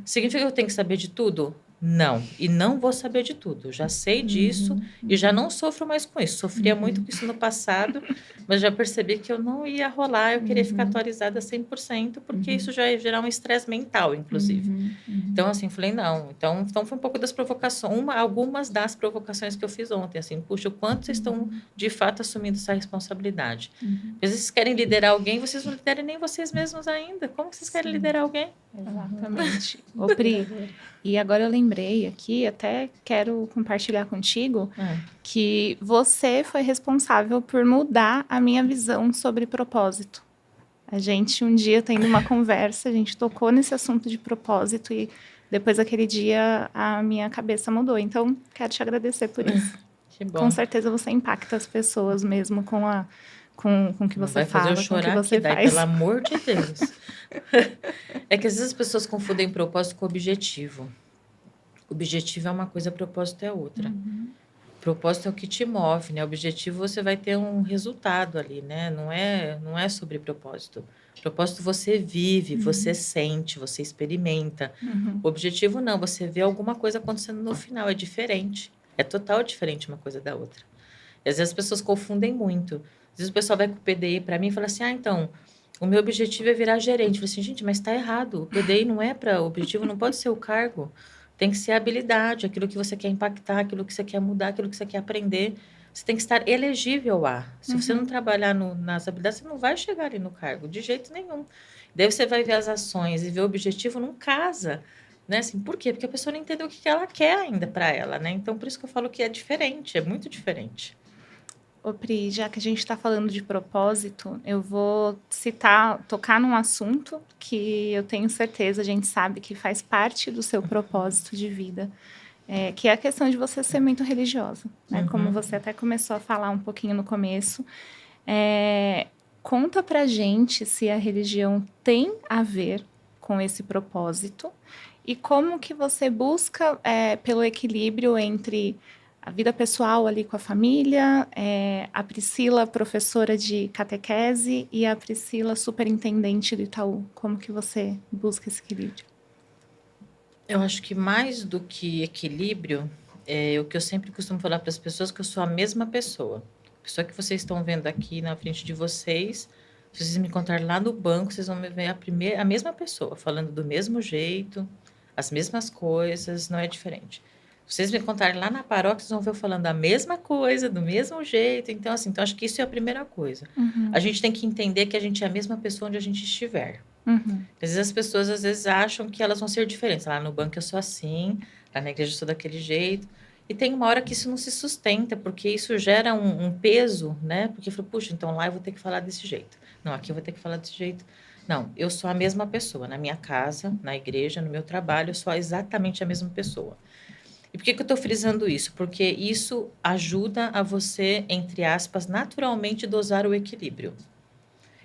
C: Significa que eu tenho que saber de tudo? Não. E não vou saber de tudo. Já sei disso e já não sofro mais com isso. Sofria muito com isso no passado, mas já percebi que eu não ia rolar, eu queria ficar atualizada 100%, porque isso já ia gerar um estresse mental, inclusive. Então, assim, falei, não. Então foi um pouco das provocações, algumas das provocações que eu fiz ontem, assim, puxa, o quanto vocês estão, de fato, assumindo essa responsabilidade. Às vezes, vocês querem liderar alguém, vocês não lideram nem vocês mesmos ainda. Como que vocês querem liderar alguém?
B: Exatamente. Ô, Pri, e agora eu lembrei aqui, até quero compartilhar contigo, que você foi responsável por mudar a minha visão sobre propósito. A gente, um dia, tendo uma conversa, a gente tocou nesse assunto de propósito e depois daquele dia a minha cabeça mudou. Então, quero te agradecer por isso.
C: Que bom.
B: Com certeza você impacta as pessoas mesmo com o que você fala,
C: vai fazer eu chorar
B: com o que você
C: aqui, daí,
B: faz.
C: pelo amor de Deus. É que às vezes as pessoas confundem propósito com objetivo. Objetivo é uma coisa, propósito é outra. Propósito é o que te move, né? Objetivo você vai ter um resultado ali, né? Não é sobre propósito. Propósito você vive, você sente, você experimenta. O objetivo não, você vê alguma coisa acontecendo no final, é diferente. É total diferente uma coisa da outra. E às vezes as pessoas confundem muito. Às vezes o pessoal vai com o PDI para mim e fala assim, então, o meu objetivo é virar gerente. Eu falo assim, gente, mas está errado. O PDI não é para... O objetivo não pode ser o cargo. Tem que ser a habilidade, aquilo que você quer impactar, aquilo que você quer mudar, aquilo que você quer aprender. Você tem que estar elegível a. Se você não trabalhar nas habilidades, você não vai chegar ali no cargo, de jeito nenhum. Daí você vai ver as ações e ver o objetivo, não casa. Né? Assim, por quê? Porque a pessoa não entendeu o que ela quer ainda para ela, né? Então, por isso que eu falo que é diferente, é muito diferente.
B: Ô, Pri, já que a gente está falando de propósito, eu vou tocar num assunto que eu tenho certeza, a gente sabe que faz parte do seu propósito de vida, que é a questão de você ser muito religiosa, né? Como você até começou a falar um pouquinho no começo. Conta pra gente se a religião tem a ver com esse propósito e como que você busca pelo equilíbrio entre a vida pessoal ali com a família, a Priscila, professora de catequese, e a Priscila, superintendente do Itaú. Como que você busca esse equilíbrio?
C: Eu acho que mais do que equilíbrio, é o que eu sempre costumo falar para as pessoas, que eu sou a mesma pessoa. A pessoa que vocês estão vendo aqui na frente de vocês, se vocês me encontrarem lá no banco, vocês vão me ver a mesma pessoa, falando do mesmo jeito, as mesmas coisas, não é diferente. Se vocês me encontrarem lá na paróquia, vocês vão ver eu falando a mesma coisa, do mesmo jeito. Então, assim, acho que isso é a primeira coisa. A gente tem que entender que a gente é a mesma pessoa onde a gente estiver. Às vezes as pessoas acham que elas vão ser diferentes. Lá no banco eu sou assim, lá na igreja eu sou daquele jeito. E tem uma hora que isso não se sustenta, porque isso gera um peso, né? Porque eu falo, puxa, então lá eu vou ter que falar desse jeito. Não, aqui eu vou ter que falar desse jeito. Não, eu sou a mesma pessoa. Na minha casa, na igreja, no meu trabalho, eu sou exatamente a mesma pessoa. E por que eu estou frisando isso? Porque isso ajuda a você, entre aspas, naturalmente dosar o equilíbrio.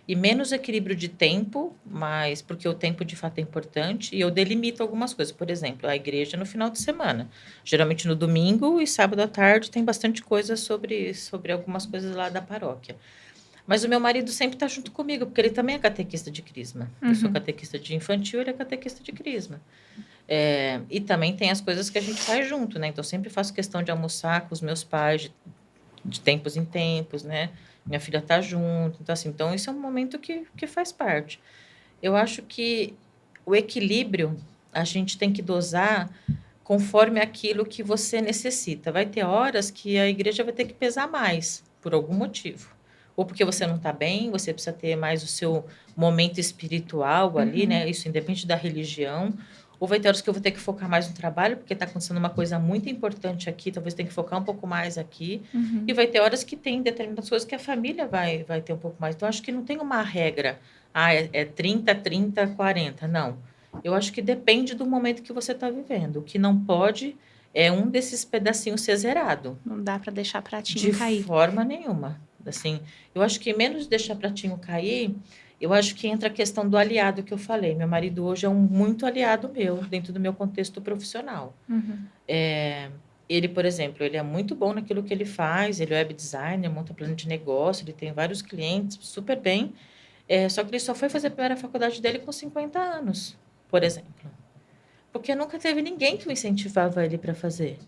C: E menos equilíbrio de tempo, mas porque o tempo de fato é importante, e eu delimito algumas coisas. Por exemplo, a igreja no final de semana. Geralmente no domingo e sábado à tarde tem bastante coisa sobre algumas coisas lá da paróquia. Mas o meu marido sempre está junto comigo, porque ele também é catequista de crisma. Eu sou catequista de infantil, ele é catequista de crisma. E também tem as coisas que a gente faz junto, né? Então, sempre faço questão de almoçar com os meus pais de tempos em tempos, né? Minha filha tá junto. Então isso é um momento que faz parte. Eu acho que o equilíbrio a gente tem que dosar conforme aquilo que você necessita. Vai ter horas que a igreja vai ter que pesar mais, por algum motivo. ou porque você não está bem, você precisa ter mais o seu momento espiritual ali, né? Isso independente da religião. Ou vai ter horas que eu vou ter que focar mais no trabalho, porque está acontecendo uma coisa muito importante aqui, talvez tenha que focar um pouco mais aqui. E vai ter horas que tem determinadas coisas que a família vai ter um pouco mais. Então, acho que não tem uma regra. É 30, 30, 40. Não. Eu acho que depende do momento que você está vivendo. O que não pode é um desses pedacinhos ser zerado.
B: Não dá para deixar pratinho cair.
C: De forma nenhuma. Assim, eu acho que menos deixar pratinho cair, eu acho que entra a questão do aliado que eu falei. Meu marido hoje é muito aliado meu, dentro do meu contexto profissional. Ele, por exemplo, ele é muito bom naquilo que ele faz, ele é web designer, monta plano de negócio, ele tem vários clientes, super bem. Só que ele só foi fazer a primeira faculdade dele com 50 anos, por exemplo. Porque nunca teve ninguém que o incentivava ele para fazer.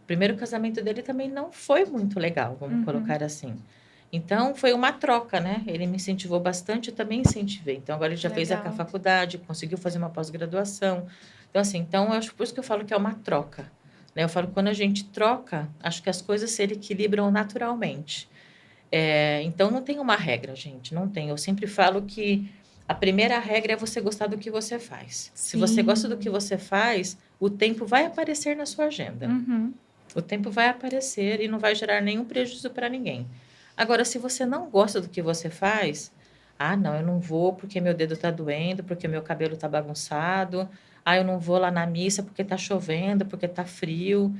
C: O primeiro casamento dele também não foi muito legal, vamos colocar assim. Então, foi uma troca, né? Ele me incentivou bastante, eu também incentivei. Então, agora ele já fez a faculdade, conseguiu fazer uma pós-graduação. Então, assim, eu acho por isso que eu falo que é uma troca. Né? Eu falo que quando a gente troca, acho que as coisas se equilibram naturalmente. Então, não tem uma regra, gente, não tem. Eu sempre falo que a primeira regra é você gostar do que você faz. Sim. Se você gosta do que você faz, o tempo vai aparecer na sua agenda. O tempo vai aparecer e não vai gerar nenhum prejuízo para ninguém. Agora, se você não gosta do que você faz, não, eu não vou porque meu dedo está doendo, porque meu cabelo está bagunçado, eu não vou lá na missa porque está chovendo, porque está frio,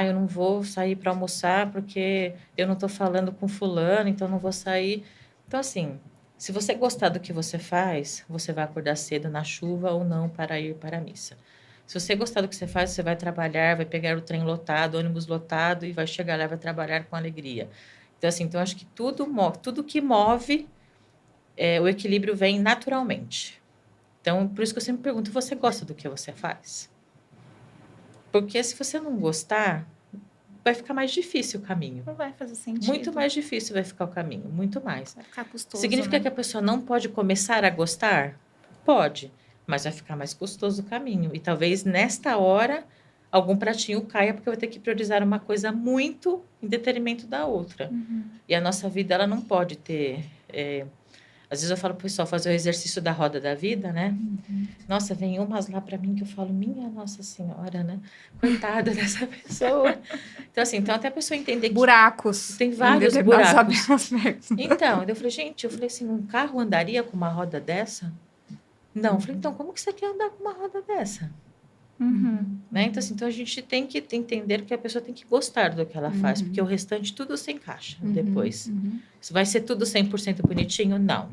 C: eu não vou sair para almoçar porque eu não estou falando com fulano, então não vou sair. Então, assim, se você gostar do que você faz, você vai acordar cedo na chuva ou não para ir para a missa. Se você gostar do que você faz, você vai trabalhar, vai pegar o trem lotado, ônibus lotado e vai chegar lá e vai trabalhar com alegria. Então, assim, acho que tudo que move, o equilíbrio vem naturalmente. Então, por isso que eu sempre pergunto, você gosta do que você faz? Porque se você não gostar, vai ficar mais difícil o caminho.
B: Não vai fazer sentido.
C: Muito mais difícil vai ficar o caminho, muito mais.
B: Vai ficar custoso,
C: Significa
B: né?
C: que a pessoa não pode começar a gostar? Pode, mas vai ficar mais custoso o caminho. E talvez nesta hora algum pratinho caia porque vai ter que priorizar uma coisa muito em detrimento da outra. E a nossa vida, ela não pode ter... Às vezes eu falo para o pessoal fazer o exercício da roda da vida, né? Nossa, vem umas lá para mim que eu falo, minha Nossa Senhora, né? Coitada dessa pessoa. Então, assim, até a pessoa entender que...
A: Buracos.
C: Tem vários buracos.
A: Abertos.
C: Então, eu falei, assim, um carro andaria com uma roda dessa? Não. Eu falei, então, como que você quer andar com uma roda dessa? Né? Então, assim, a gente tem que entender que a pessoa tem que gostar do que ela faz, porque o restante tudo se encaixa depois. Isso vai ser tudo 100% bonitinho? Não.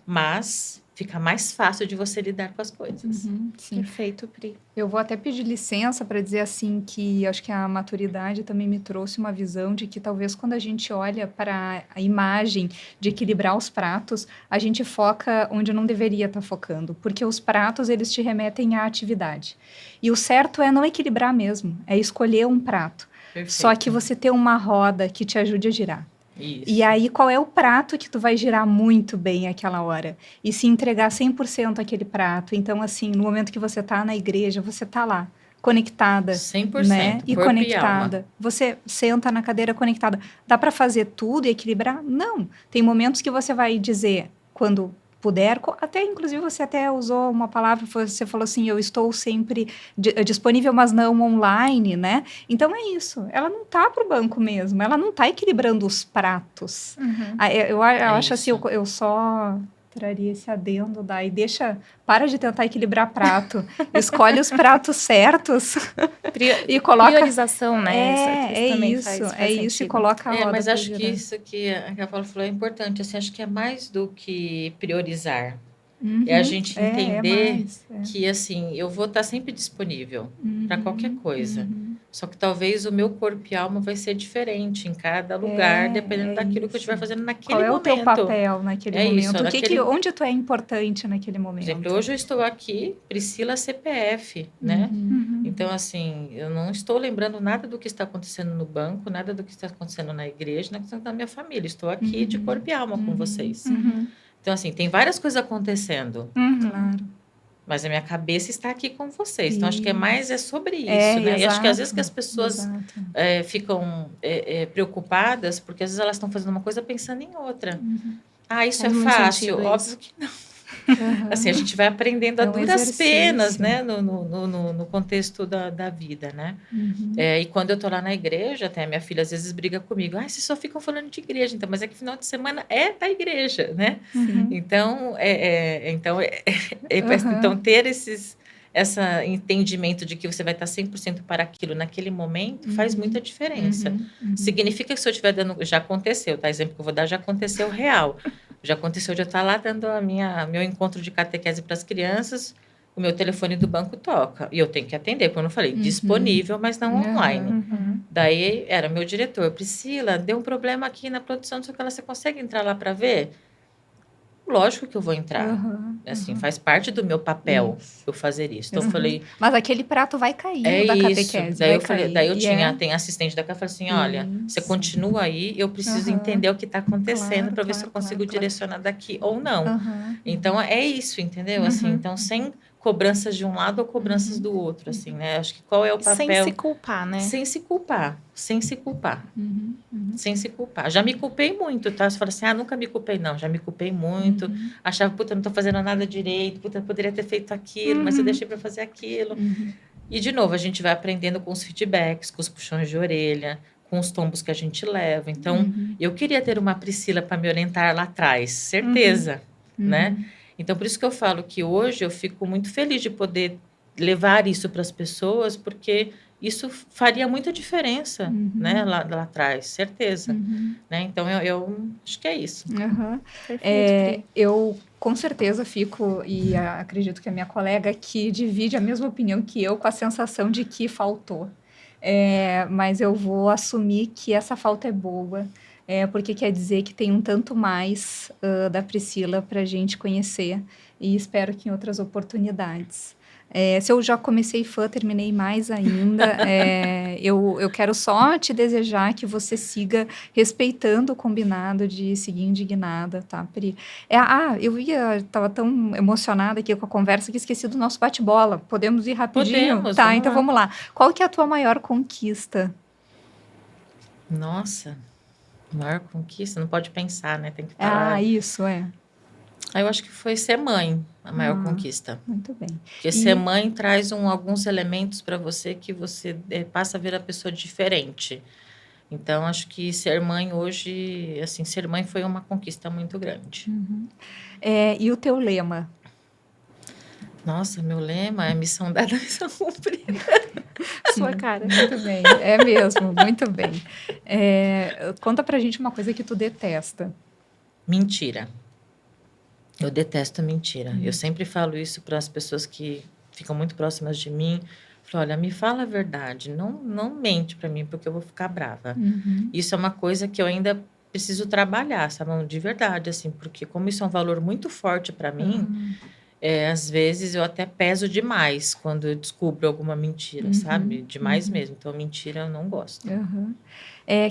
C: Mas fica mais fácil de você lidar com as coisas.
A: Sim.
B: Perfeito, Pri.
A: Eu vou até pedir licença para dizer assim que acho que a maturidade também me trouxe uma visão de que talvez quando a gente olha para a imagem de equilibrar os pratos, a gente foca onde não deveria estar focando, porque os pratos eles te remetem à atividade. E o certo é não equilibrar mesmo, é escolher um prato.
C: Perfeito.
A: Só que você ter uma roda que te ajude a girar.
C: Isso.
A: E aí, qual é o prato que tu vai girar muito bem aquela hora? E se entregar 100% aquele prato. Então, assim, no momento que você tá na igreja, você tá lá, conectada.
C: 100%,
A: né? E
C: corpo
A: conectada.
C: E alma.
A: Você senta na cadeira conectada. Dá para fazer tudo e equilibrar? Não. Tem momentos que você vai dizer, quando puder, até inclusive você até usou uma palavra, você falou assim, eu estou sempre disponível, mas não online, né? Então é isso, ela não tá pro banco mesmo, ela não tá equilibrando os pratos. Eu acho assim, eu só traria esse adendo daí, para de tentar equilibrar prato, escolhe os pratos certos e coloca...
B: Priorização, né?
A: Isso, e coloca a roda.
C: Mas acho que isso que a Paula falou é importante, assim, acho que é mais do que priorizar. É a gente entender que, assim, eu vou estar sempre disponível para qualquer coisa. Só que talvez o meu corpo e alma vai ser diferente em cada lugar, dependendo daquilo que eu estiver fazendo naquele momento.
A: Qual é o teu papel naquele momento?
C: Isso,
A: onde tu é importante naquele momento?
C: Por exemplo, hoje eu estou aqui, Priscila CPF, né? Então, assim, eu não estou lembrando nada do que está acontecendo no banco, nada do que está acontecendo na igreja, nada do que está acontecendo na minha família. Estou aqui de corpo e alma com vocês. Então, assim, tem várias coisas acontecendo.
A: Claro.
C: mas a minha cabeça está aqui com vocês. Então, acho que é sobre isso,
A: É,
C: né? E acho que às vezes
A: exato,
C: que as pessoas
A: exato.
C: ficam preocupadas, porque às vezes elas estão fazendo uma coisa pensando em outra. Isso
B: Faz
C: é
B: muito
C: fácil.
B: sentido
C: Óbvio
B: isso.
C: que não.
A: Aham.
C: Assim, a gente vai aprendendo a
A: É um
C: duras penas,
A: exercício.
C: né? No contexto da vida, né? E quando eu tô lá na igreja, até a minha filha às vezes briga comigo. Vocês só ficam falando de igreja. Então, mas é que final de semana é da igreja, né?
A: Sim.
C: Então,
A: Aham.
C: então ter esse entendimento de que você vai estar 100% para aquilo naquele momento faz muita diferença. Significa que se eu estiver dando... Já aconteceu, tá? Exemplo que eu vou dar, já aconteceu real. Já aconteceu de eu estar lá dando meu encontro de catequese para as crianças, o meu telefone do banco toca. E eu tenho que atender, como eu falei, disponível, mas não online. Daí era meu diretor, Priscila, deu um problema aqui na produção, não sei o que, você consegue entrar lá para ver? Lógico que eu vou entrar. Assim, faz parte do meu papel eu fazer isso. Então, eu falei...
A: Mas aquele prato vai cair da
C: isso.
A: catequese.
C: Daí
A: vai
C: eu falei,
A: cair.
C: daí eu
A: E
C: tem assistente da casa, falei assim, olha, você
A: Isso.
C: continua aí, eu preciso entender o que está acontecendo
A: Claro,
C: para ver se eu
A: claro,
C: consigo
A: claro.
C: direcionar daqui ou não.
A: Aham.
C: Então, é isso, entendeu? Assim, então, sem cobranças de um lado ou cobranças do outro, assim, né? Acho que qual é o papel...
B: Sem se culpar, né?
C: Sem se culpar. Sem se culpar. Sem se culpar. Já me culpei muito, tá? Você fala assim, nunca me culpei. Não, já me culpei muito. Achava, puta, não tô fazendo nada direito. Puta, poderia ter feito aquilo, mas eu deixei para fazer aquilo. E, de novo, a gente vai aprendendo com os feedbacks, com os puxões de orelha, com os tombos que a gente leva. Então, eu queria ter uma Priscila para me orientar lá atrás. Certeza, né? Então, por isso que eu falo que hoje eu fico muito feliz de poder levar isso para as pessoas, porque isso faria muita diferença, né, lá atrás, certeza. Né? Então, eu acho que é isso.
B: Perfeito, Pri.
A: Eu, com certeza, fico, e acredito que a minha colega aqui divide a mesma opinião que eu, com a sensação de que faltou. Mas eu vou assumir que essa falta é boa, porque quer dizer que tem um tanto mais da Priscila para a gente conhecer, e espero que em outras oportunidades. Se eu já comecei fã, terminei mais ainda. Eu quero só te desejar que você siga respeitando o combinado de seguir indignada, tá, Pri? Estava tão emocionada aqui com a conversa que esqueci do nosso bate-bola. Podemos ir rapidinho?
C: Podemos,
A: Tá,
C: vamos
A: então
C: lá.
A: vamos lá. Qual que é a tua maior conquista?
C: Nossa, maior conquista, não pode pensar, né? Tem que falar.
A: Isso,
C: Eu acho que foi ser mãe, a maior conquista.
A: Muito bem.
C: Porque ser mãe traz alguns elementos para você que você passa a ver a pessoa diferente. Então, acho que ser mãe hoje, assim, ser mãe foi uma conquista muito grande.
A: E o teu lema?
C: Nossa, meu lema é missão dada, missão cumprida.
B: Sua cara.
A: Muito bem, é mesmo, muito bem. Conta pra gente uma coisa que tu detesta.
C: Mentira. Eu detesto mentira. Eu sempre falo isso para as pessoas que ficam muito próximas de mim. Falo, olha, me fala a verdade, não mente para mim, porque eu vou ficar brava. Isso é uma coisa que eu ainda preciso trabalhar, sabe? De verdade, assim, porque como isso é um valor muito forte para mim, às vezes eu até peso demais quando eu descubro alguma mentira, sabe? Demais mesmo. Então, mentira eu não gosto.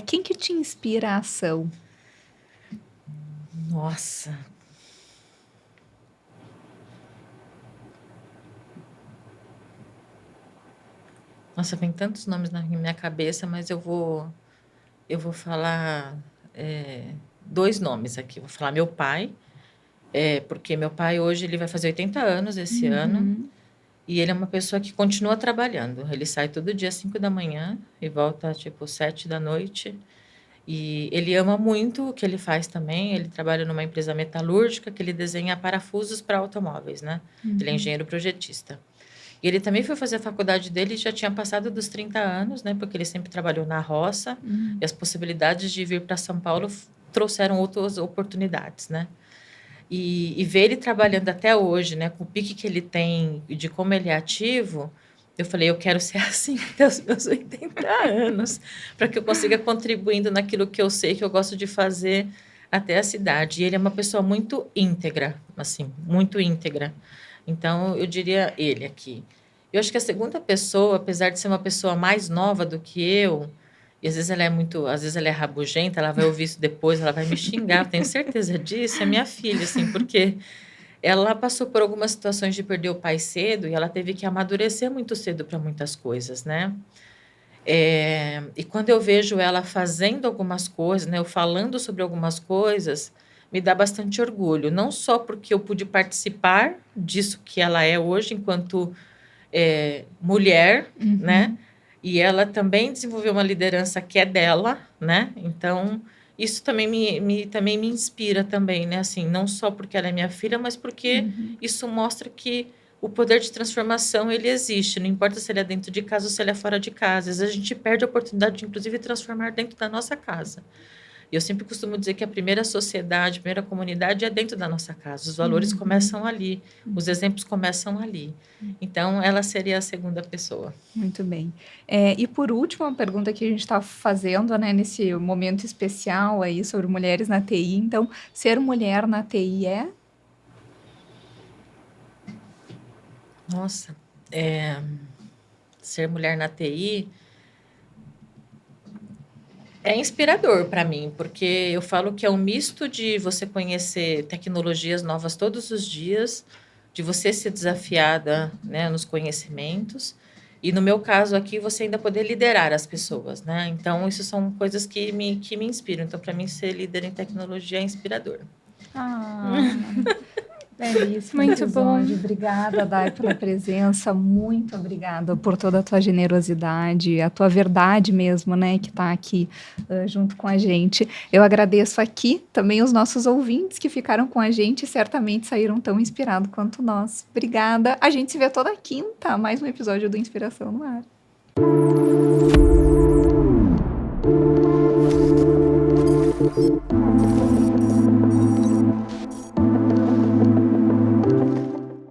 A: Quem que te inspira a ação?
C: Nossa. Nossa, vem tantos nomes na minha cabeça, mas eu vou falar 2 nomes aqui. Vou falar meu pai, porque meu pai hoje ele vai fazer 80 anos esse ano, e ele é uma pessoa que continua trabalhando. Ele sai todo dia às 5 da manhã e volta tipo 7 da noite. E ele ama muito o que ele faz também. Ele trabalha numa empresa metalúrgica que ele desenha parafusos para automóveis, né? Ele é engenheiro projetista. E ele também foi fazer a faculdade dele, já tinha passado dos 30 anos, né? Porque ele sempre trabalhou na roça. E as possibilidades de vir para São Paulo trouxeram outras oportunidades, né? E ver ele trabalhando até hoje, né? Com o pique que ele tem e de como ele é ativo, eu falei, eu quero ser assim até os meus 80 anos, para que eu consiga contribuindo naquilo que eu sei que eu gosto de fazer até a cidade. E ele é uma pessoa muito íntegra, assim, muito íntegra. Então, eu diria ele aqui. Eu acho que a segunda pessoa, apesar de ser uma pessoa mais nova do que eu, e às vezes ela é rabugenta, ela vai ouvir isso depois, ela vai me xingar, eu tenho certeza disso, é minha filha, assim, porque ela passou por algumas situações de perder o pai cedo e ela teve que amadurecer muito cedo para muitas coisas, né? E quando eu vejo ela fazendo algumas coisas, né, eu falando sobre algumas coisas, me dá bastante orgulho. Não só porque eu pude participar disso que ela é hoje, enquanto mulher, né? E ela também desenvolveu uma liderança que é dela, né? Então, isso também também me inspira também, né? Assim, não só porque ela é minha filha, mas porque isso mostra que o poder de transformação, ele existe. Não importa se ele é dentro de casa ou se ele é fora de casa. Às vezes a gente perde a oportunidade de, inclusive, transformar dentro da nossa casa. E eu sempre costumo dizer que a primeira sociedade, a primeira comunidade é dentro da nossa casa. Os valores começam ali, os exemplos começam ali. Então, ela seria a segunda pessoa.
A: Muito bem. E por último, a pergunta que a gente está fazendo, né, nesse momento especial aí sobre mulheres na TI. Então, ser mulher na TI é?
C: Nossa, ser mulher na TI é inspirador para mim, porque eu falo que é um misto de você conhecer tecnologias novas todos os dias, de você ser desafiada, né, nos conhecimentos, e no meu caso aqui, você ainda poder liderar as pessoas, né? Então, isso são coisas que me inspiram. Então, para mim, ser líder em tecnologia é inspirador.
A: Belíssimo
B: Muito
A: episódio.
B: bom.
A: Obrigada, Dai, pela presença. Muito obrigada por toda a tua generosidade, a tua verdade mesmo, né, que está aqui junto com a gente. Eu agradeço aqui também os nossos ouvintes que ficaram com a gente e certamente saíram tão inspirados quanto nós. Obrigada. A gente se vê toda quinta, mais um episódio do Inspiração no Ar.